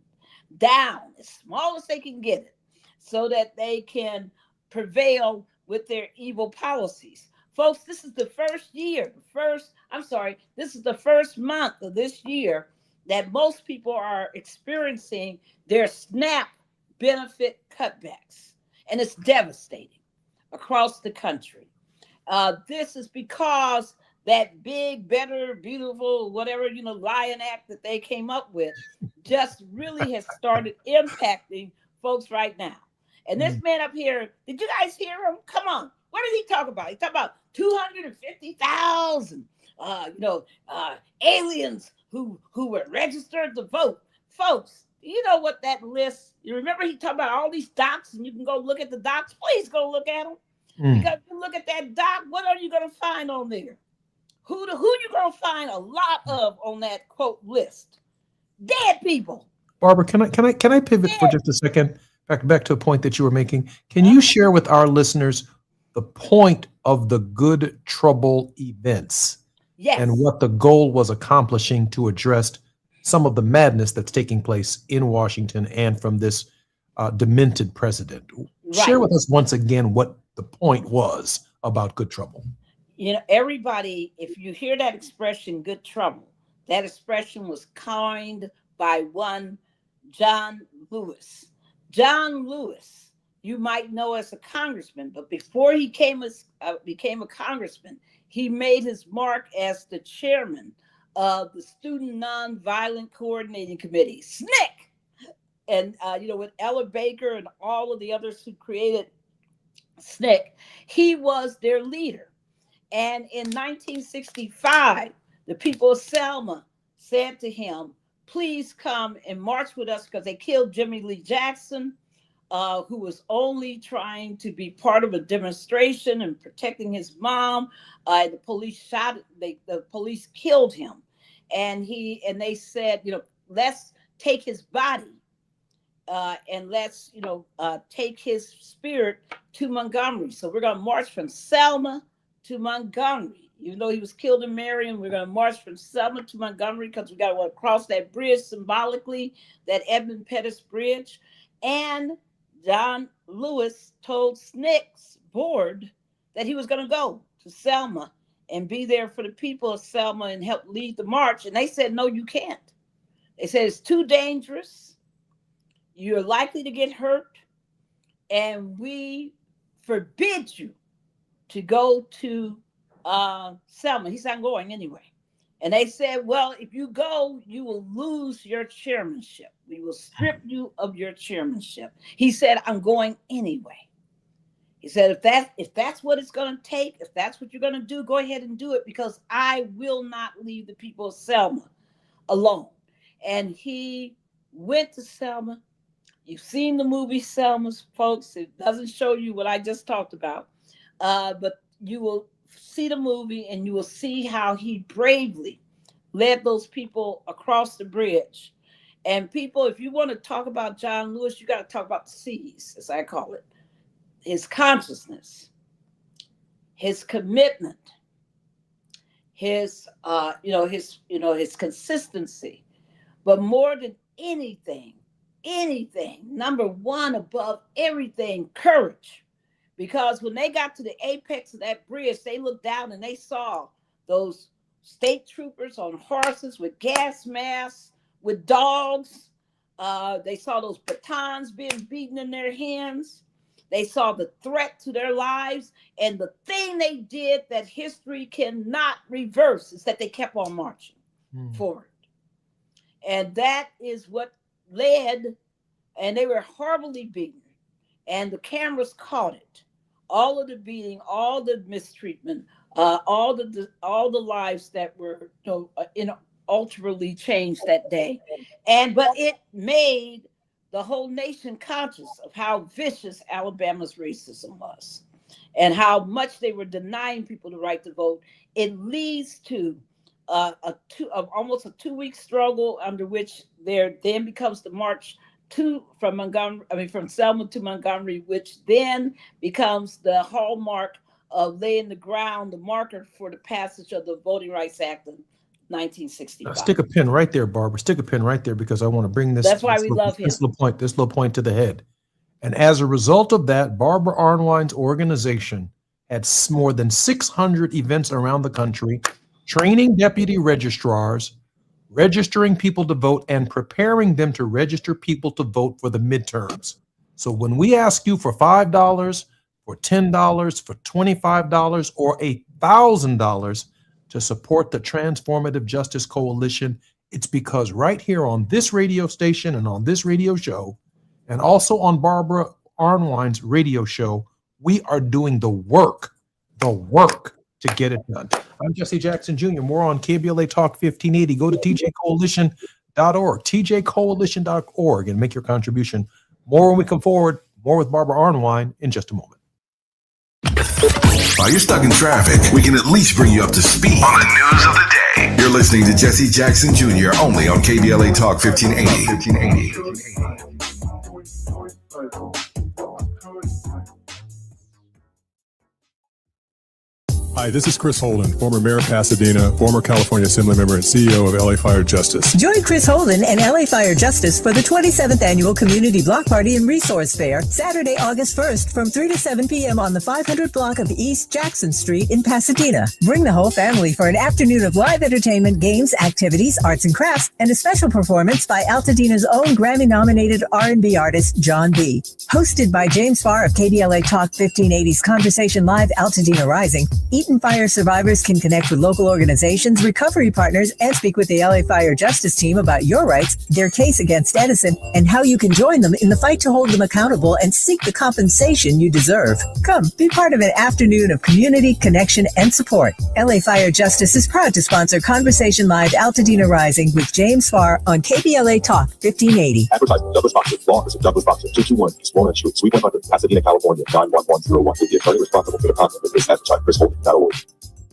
down as small as they can get it so that they can prevail with their evil policies. Folks, this is the first month of this year that most people are experiencing their SNAP benefit cutbacks, and it's devastating across the country. This is because that big, better, beautiful, whatever, Lion Act that they came up with just really has started impacting folks right now. And this man up here, did you guys hear him? Come on. What did he talk about? He talked about 250,000, aliens who were registered to vote. Folks, you know what that list, you remember he talked about all these docs, and you can go look at the docs. Please go look at them. Because if you look at that doc, what are you going to find on there? Who you going to find a lot of on that quote list? Dead people. Barbara, can I pivot for just a second back to a point that you were making? Can you share with our listeners the point of the Good Trouble events? Yes. And what the goal was accomplishing to address some of the madness that's taking place in Washington and from this demented president. Right. Share with us once again what the point was about Good Trouble. Everybody, if you hear that expression, Good Trouble, that expression was coined by one John Lewis. John Lewis, you might know as a congressman, but before he became a congressman, he made his mark as the chairman of the Student Nonviolent Coordinating Committee, SNCC. And, with Ella Baker and all of the others who created SNCC, he was their leader. And in 1965, the people of Selma said to him, please come and march with us, because they killed Jimmy Lee Jackson, who was only trying to be part of a demonstration and protecting his mom. The police killed him. And they said, let's take his body and let's, take his spirit to Montgomery. So we're going to march from Selma to Montgomery. Even though he was killed in Marion, we're going to march from Selma to Montgomery, because we got to cross that bridge symbolically, that Edmund Pettus Bridge. And John Lewis told SNCC's board that he was going to go to Selma and be there for the people of Selma and help lead the march. And they said, no, you can't. They said, it's too dangerous. You're likely to get hurt. And we forbid you to go to Selma. He said, I'm going anyway. And they said, well, if you go, you will lose your chairmanship. We will strip you of your chairmanship. He said, I'm going anyway. He said, if that's what it's going to take, if that's what you're going to do, go ahead and do it, because I will not leave the people of Selma alone. And he went to Selma. You've seen the movie Selma, folks. It doesn't show you what I just talked about. But you will see the movie and you will see how he bravely led those people across the bridge. And people, if you want to talk about John Lewis, you got to talk about the C's, as I call it. His consciousness, his commitment, his consistency, but more than anything, number one above everything, courage. because when they got to the apex of that bridge, they looked down and they saw those state troopers on horses with gas masks, with dogs. They saw those batons being beaten in their hands. They saw the threat to their lives. And the thing they did that history cannot reverse is that they kept on marching forward. And that is what led, and they were horribly beaten. And the cameras caught it. All of the beating, all the mistreatment, all the lives that were ultimately changed that day. But it made the whole nation conscious of how vicious Alabama's racism was and how much they were denying people the right to vote. It leads to almost a 2-week struggle, under which there then becomes the march from Selma to Montgomery, which then becomes the hallmark of laying the ground, the marker for the passage of the Voting Rights Act of 1965. Stick a pin right there, Barbara. Stick a pin right there, because I want to bring this. That's why we love him. This little point to the head. And as a result of that, Barbara Arnwine's organization had more than 600 events around the country, training deputy registrars, registering people to vote, and preparing them to register people to vote for the midterms. So when we ask you for $5, for $10, for $25, or $1,000 to support the Transformative Justice Coalition, it's because right here on this radio station and on this radio show, and also on Barbara Arnwine's radio show, we are doing the work to get it done. I'm Jesse Jackson Jr. More on KBLA Talk 1580. Go to tjcoalition.org, tjcoalition.org, and make your contribution. More when we come forward. More with Barbara Arnwine in just a moment. While you're stuck in traffic, we can at least bring you up to speed on the news of the day. You're listening to Jesse Jackson Jr. only on KBLA Talk 1580. Hi, this is Chris Holden, former mayor of Pasadena, former California Assembly member and CEO of LA Fire Justice. Join Chris Holden and LA Fire Justice for the 27th Annual Community Block Party and Resource Fair, Saturday, August 1st from 3 to 7 p.m. on the 500 block of East Jackson Street in Pasadena. Bring the whole family for an afternoon of live entertainment, games, activities, arts and crafts, and a special performance by Altadena's own Grammy-nominated R&B artist, John B. Hosted by James Farr of KBLA Talk 1580's Conversation Live Altadena Rising, Eaton Fire survivors can connect with local organizations, recovery partners, and speak with the LA Fire Justice team about your rights, their case against Edison, and how you can join them in the fight to hold them accountable and seek the compensation you deserve. Come, be part of an afternoon of community, connection, and support. LA Fire Justice is proud to sponsor Conversation Live Altadena Rising with James Farr on KBLA Talk 1580. Advertising Douglas Boxer, Law Office of Douglas Boxer, 221 East Walnut Street, Suite 100, Pasadena, California, 91101. With the attorney responsible for the content of this advertisement, Chris Holden.org.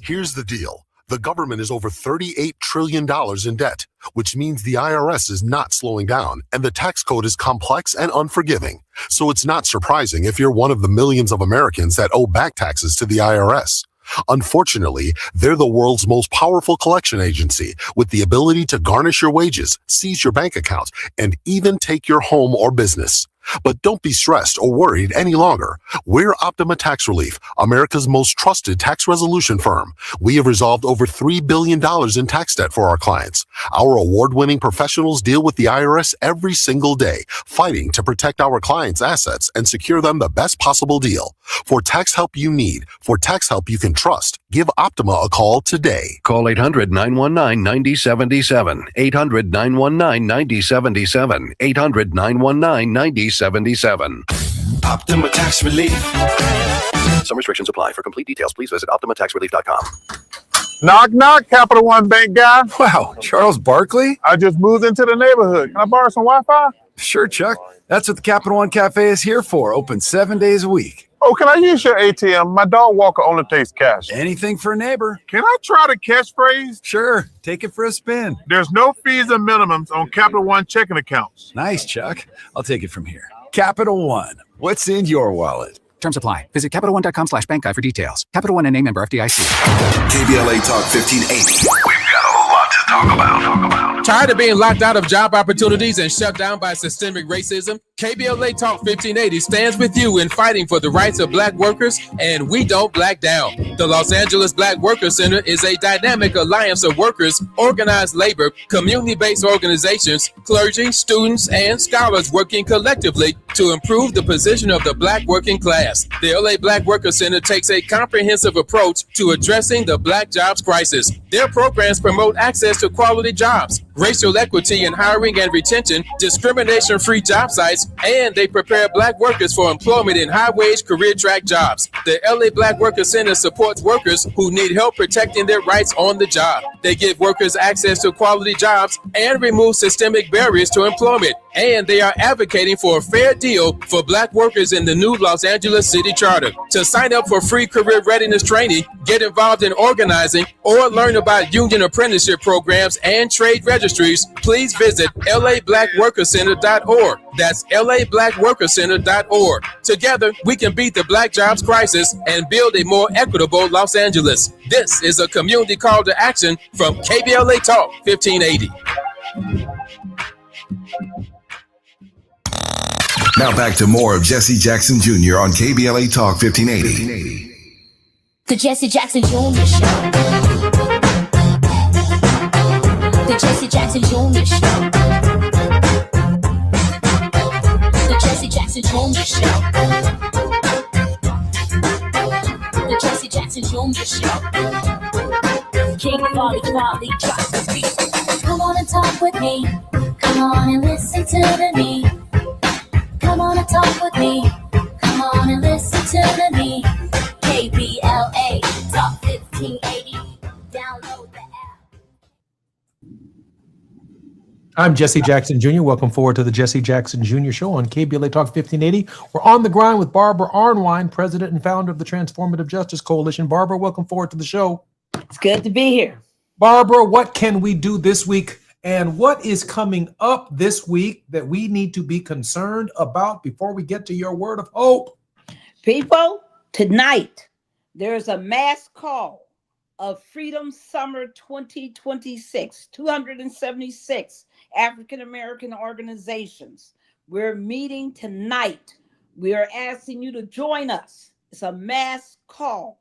Here's the deal. The government is over $38 trillion in debt, which means the IRS is not slowing down, and the tax code is complex and unforgiving. So it's not surprising if you're one of the millions of Americans that owe back taxes to the IRS. Unfortunately, they're the world's most powerful collection agency, with the ability to garnish your wages, seize your bank account, and even take your home or business. But don't be stressed or worried any longer. We're Optima Tax Relief, America's most trusted tax resolution firm. We have resolved over $3 billion in tax debt for our clients. Our award-winning professionals deal with the IRS every single day, fighting to protect our clients' assets and secure them the best possible deal. For tax help you need, for tax help you can trust, give Optima a call today. Call 800-919-9077. 800-919-9077. 800-919-9077. Optima Tax Relief. Some restrictions apply. For complete details, please visit OptimaTaxRelief.com. Knock, knock, Capital One Bank guy. Wow, Charles Barkley? I just moved into the neighborhood. Can I borrow some Wi-Fi? Sure, Chuck. That's what the Capital One Cafe is here for. Open 7 days a week. Oh, can I use your ATM? My dog walker only takes cash. Anything for a neighbor. Can I try the catchphrase? Sure. Take it for a spin. There's no fees or minimums on Capital One checking accounts. Nice, Chuck. I'll take it from here. Capital One. What's in your wallet? Terms apply. Visit CapitalOne.com/bank guide for details. Capital One and a member FDIC. KBLA Talk 1580. We've got a lot to talk about. Tired of being locked out of job opportunities and shut down by systemic racism? KBLA Talk 1580 stands with you in fighting for the rights of Black workers, and we don't black down. The Los Angeles Black Workers Center is a dynamic alliance of workers, organized labor, community-based organizations, clergy, students, and scholars working collectively to improve the position of the Black working class. The LA Black Workers Center takes a comprehensive approach to addressing the Black jobs crisis. Their programs promote access to quality jobs, racial equity in hiring and retention, discrimination-free job sites, and they prepare Black workers for employment in high-wage career track jobs. The LA Black Workers Center supports workers who need help protecting their rights on the job. They give workers access to quality jobs and remove systemic barriers to employment. And they are advocating for a fair deal for Black workers in the new Los Angeles City Charter. To sign up for free career readiness training, get involved in organizing, or learn about union apprenticeship programs and trade registries, please visit lablackworkercenter.org. That's lablackworkercenter.org. Together, we can beat the Black jobs crisis and build a more equitable Los Angeles. This is a community call to action from KBLA Talk 1580. Now back to more of Jesse Jackson Jr. on KBLA Talk 1580. The Jesse Jackson Jr. Show. The Jesse Jackson Jr. Show. The Jesse Jackson Jr. Show. The Jesse Jackson Jr. Show. King Folly, drop the beat. Come on and talk with me. Come on and listen to the me. Come on and talk with me. Come on and listen to the me. KBLA Talk 1580. Download the app. I'm Jesse Jackson Jr. Welcome forward to the Jesse Jackson Jr. Show on KBLA Talk 1580. We're on the grind with Barbara Arnwine, president and founder of the Transformative Justice Coalition. Barbara, welcome forward to the show. It's good to be here. Barbara, what can we do this week? And what is coming up this week that we need to be concerned about before we get to your word of hope? People, tonight, there's a mass call of Freedom Summer 2026, 276 African-American organizations. We're meeting tonight. We are asking you to join us. It's a mass call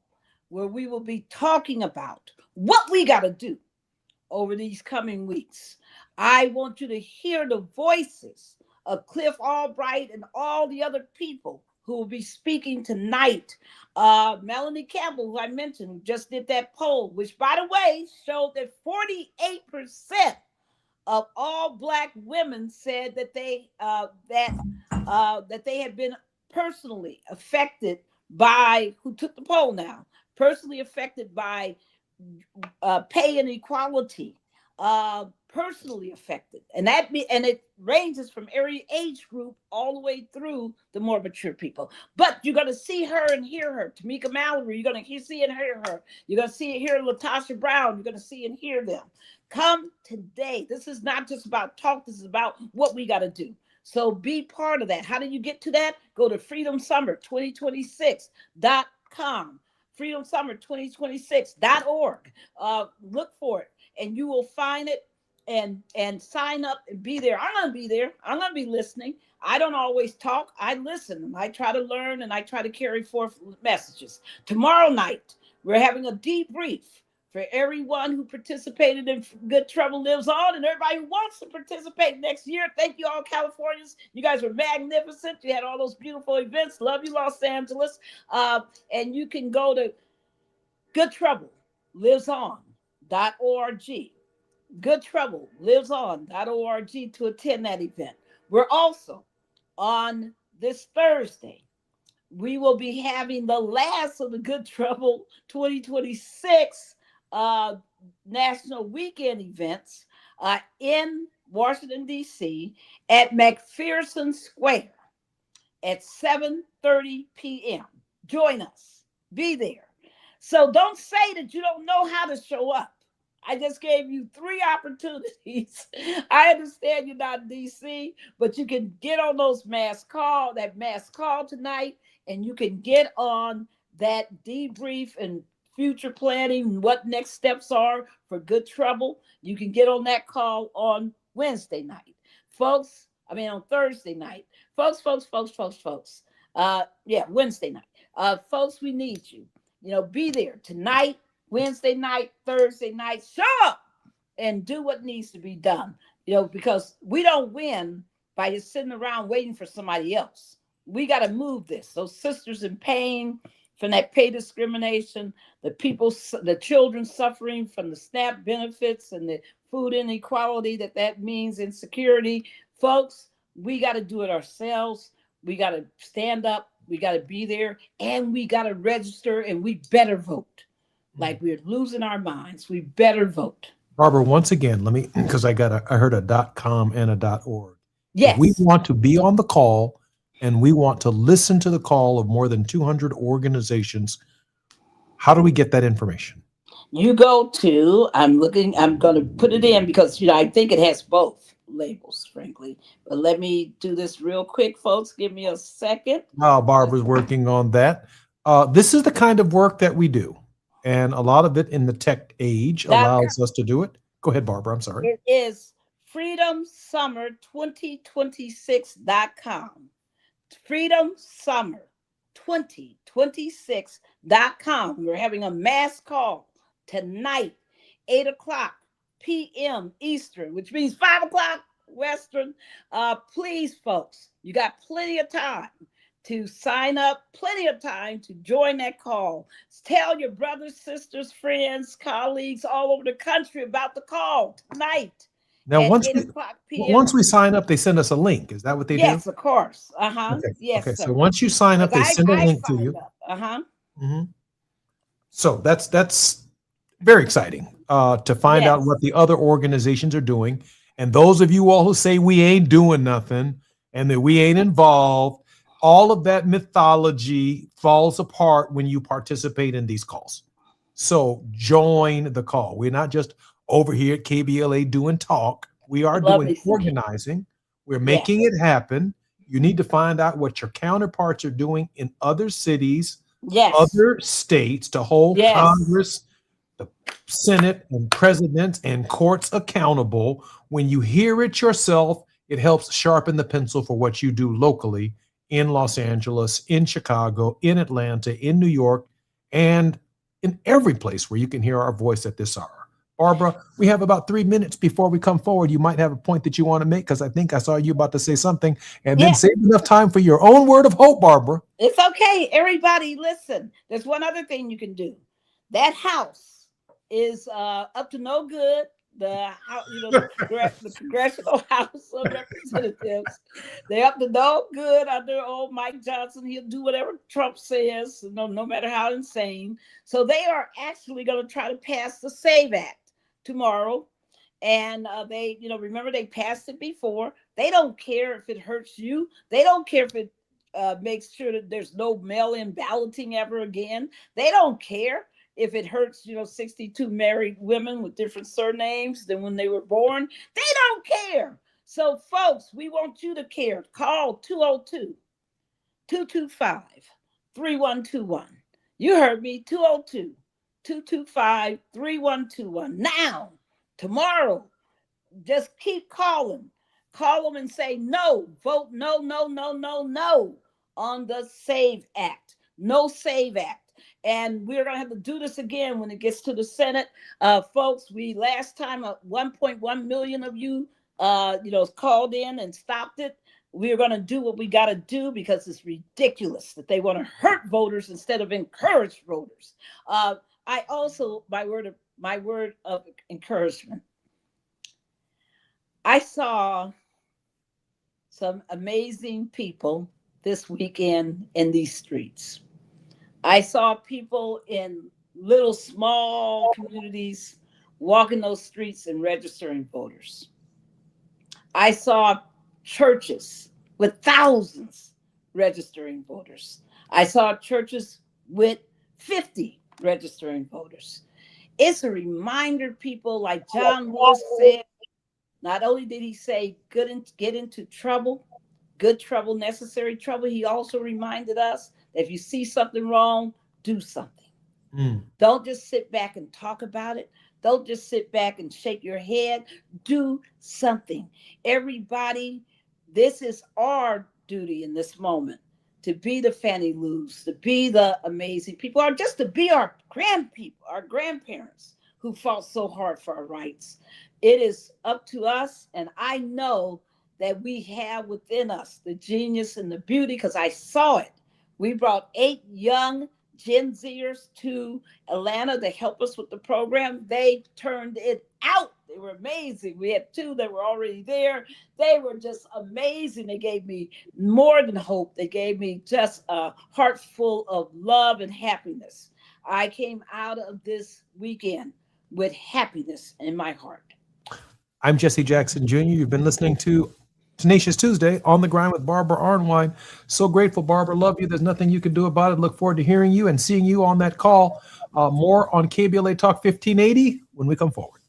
where we will be talking about what we got to do over these coming weeks. I want you to hear the voices of Cliff Albright and all the other people who will be speaking tonight. Melanie Campbell, who I mentioned, just did that poll, which, by the way, showed that 48% of all Black women said that they had been personally affected by, who took the poll now, personally affected by pay inequality, personally affected, and it ranges from every age group all the way through the more mature people. But you're going to see her and hear her. Tamika Mallory, you're going to see and hear her. You're going to see and hear Latasha Brown. You're going to see and hear them. Come today. This is not just about talk. This is about what we got to do. So be part of that. How do you get to that? Go to freedomsummer2026.com. freedomsummer2026.org. Look for it and you will find it and sign up and be there. I'm going to be there. I'm going to be listening. I don't always talk. I listen. I try to learn and I try to carry forth messages. Tomorrow night, we're having a debrief for everyone who participated in Good Trouble Lives On and everybody who wants to participate next year. Thank you all, Californians. You guys were magnificent. You had all those beautiful events. Love you, Los Angeles. And you can go to goodtroubleliveson.org. goodtroubleliveson.org to attend that event. We're also on this Thursday. We will be having the last of the Good Trouble 2026 national weekend events in Washington, D.C. at McPherson Square at 7:30 p.m. Join us. Be there. So don't say that you don't know how to show up. I just gave you 3 opportunities. I understand you're not in D.C., but you can get on that mass call tonight, and you can get on that debrief and future planning, what next steps are for Good Trouble. You can get on that call on Wednesday night. Folks, On Thursday night. Folks. Wednesday night. Folks, we need you. Be there tonight, Wednesday night, Thursday night. Show up and do what needs to be done. Because we don't win by just sitting around waiting for somebody else. We got to move this. Those sisters in pain from that pay discrimination, the children suffering from the SNAP benefits and the food inequality that means, insecurity. Folks, we got to do it ourselves. We got to stand up. We got to be there, and we got to register, and we better vote. Like we're losing our minds. We better vote. Barbara, once again, because I heard a .com and a .org. Yes. If we want to be on the call, and we want to listen to the call of more than 200 organizations. How do we get that information? You go to, I'm going to put it in because, I think it has both labels, frankly. But let me do this real quick, folks. Give me a second. Oh, Barbara's working on that. This is the kind of work that we do. And a lot of it in the tech age allows us to do it. Go ahead, Barbara. I'm sorry. It is freedomsummer2026.com. freedomsummer2026.com. We're having a mass call tonight, 8:00 p.m. Eastern, which means 5:00 Western. Please, folks, you got plenty of time to sign up, plenty of time to join that call. Tell your brothers, sisters, friends, colleagues all over the country about the call tonight. Now, once we sign up, they send us a link. Is that what they do? Yes, of course. Okay. Yes. Okay. So once you sign up, they send a link to you. Mm-hmm. So that's very exciting to find out what the other organizations are doing. And those of you all who say we ain't doing nothing and that we ain't involved, all of that mythology falls apart when you participate in these calls. So join the call. We're not just over here at KBLA doing talk. We are doing organizing. We're making it happen. You need to find out what your counterparts are doing in other cities, other states to hold Congress, the Senate, and presidents and courts accountable. When you hear it yourself, it helps sharpen the pencil for what you do locally in Los Angeles, in Chicago, in Atlanta, in New York, and in every place where you can hear our voice at this hour. Barbara, we have about 3 minutes before we come forward. You might have a point that you want to make because I think I saw you about to say something, and then save enough time for your own word of hope, Barbara. It's okay. Everybody, listen. There's one other thing you can do. That house is up to no good. The house, the Congressional House of Representatives, they're up to no good under old Mike Johnson. He'll do whatever Trump says, no matter how insane. So they are actually going to try to pass the SAVE Act tomorrow. And they, remember they passed it before. They don't care if it hurts you. They don't care if it makes sure that there's no mail-in balloting ever again. They don't care if it hurts, 62 married women with different surnames than when they were born. They don't care. So, folks, we want you to care. Call 202-225-3121. You heard me, 202-225-3121. Now, tomorrow, just keep calling. Call them and say no. Vote no on the SAVE Act. No SAVE Act. And we're going to have to do this again when it gets to the Senate. Folks, last time 1.1 million of you, called in and stopped it. We're going to do what we got to do because it's ridiculous that they want to hurt voters instead of encourage voters. I also, my word of encouragement. I saw some amazing people this weekend in these streets. I saw people in little small communities walking those streets and registering voters. I saw churches with thousands registering voters. I saw churches with 50 registering voters. It's a reminder, people, like John Lewis said, not only did he say get into trouble, good trouble, necessary trouble, he also reminded us if you see something wrong, do something. Don't just sit back and talk about it. Don't just sit back and shake your head. Do something. Everybody This is our duty in this moment, to be the Fannie Lou's, to be the amazing people, or just to be our grandparents who fought so hard for our rights. It is up to us, and I know that we have within us the genius and the beauty, because I saw it. We brought 8 young Gen Zers to Atlanta to help us with the program. They turned it out. They were amazing. We had 2 that were already there. They were just amazing. They gave me more than hope. They gave me just a heart full of love and happiness. I came out of this weekend with happiness in my heart. I'm Jesse Jackson Jr. You've been listening to Tenacious Tuesday on the Grind with Barbara Arnwine. So grateful, Barbara. Love you. There's nothing you can do about it. Look forward to hearing you and seeing you on that call. More on KBLA Talk 1580 when we come forward.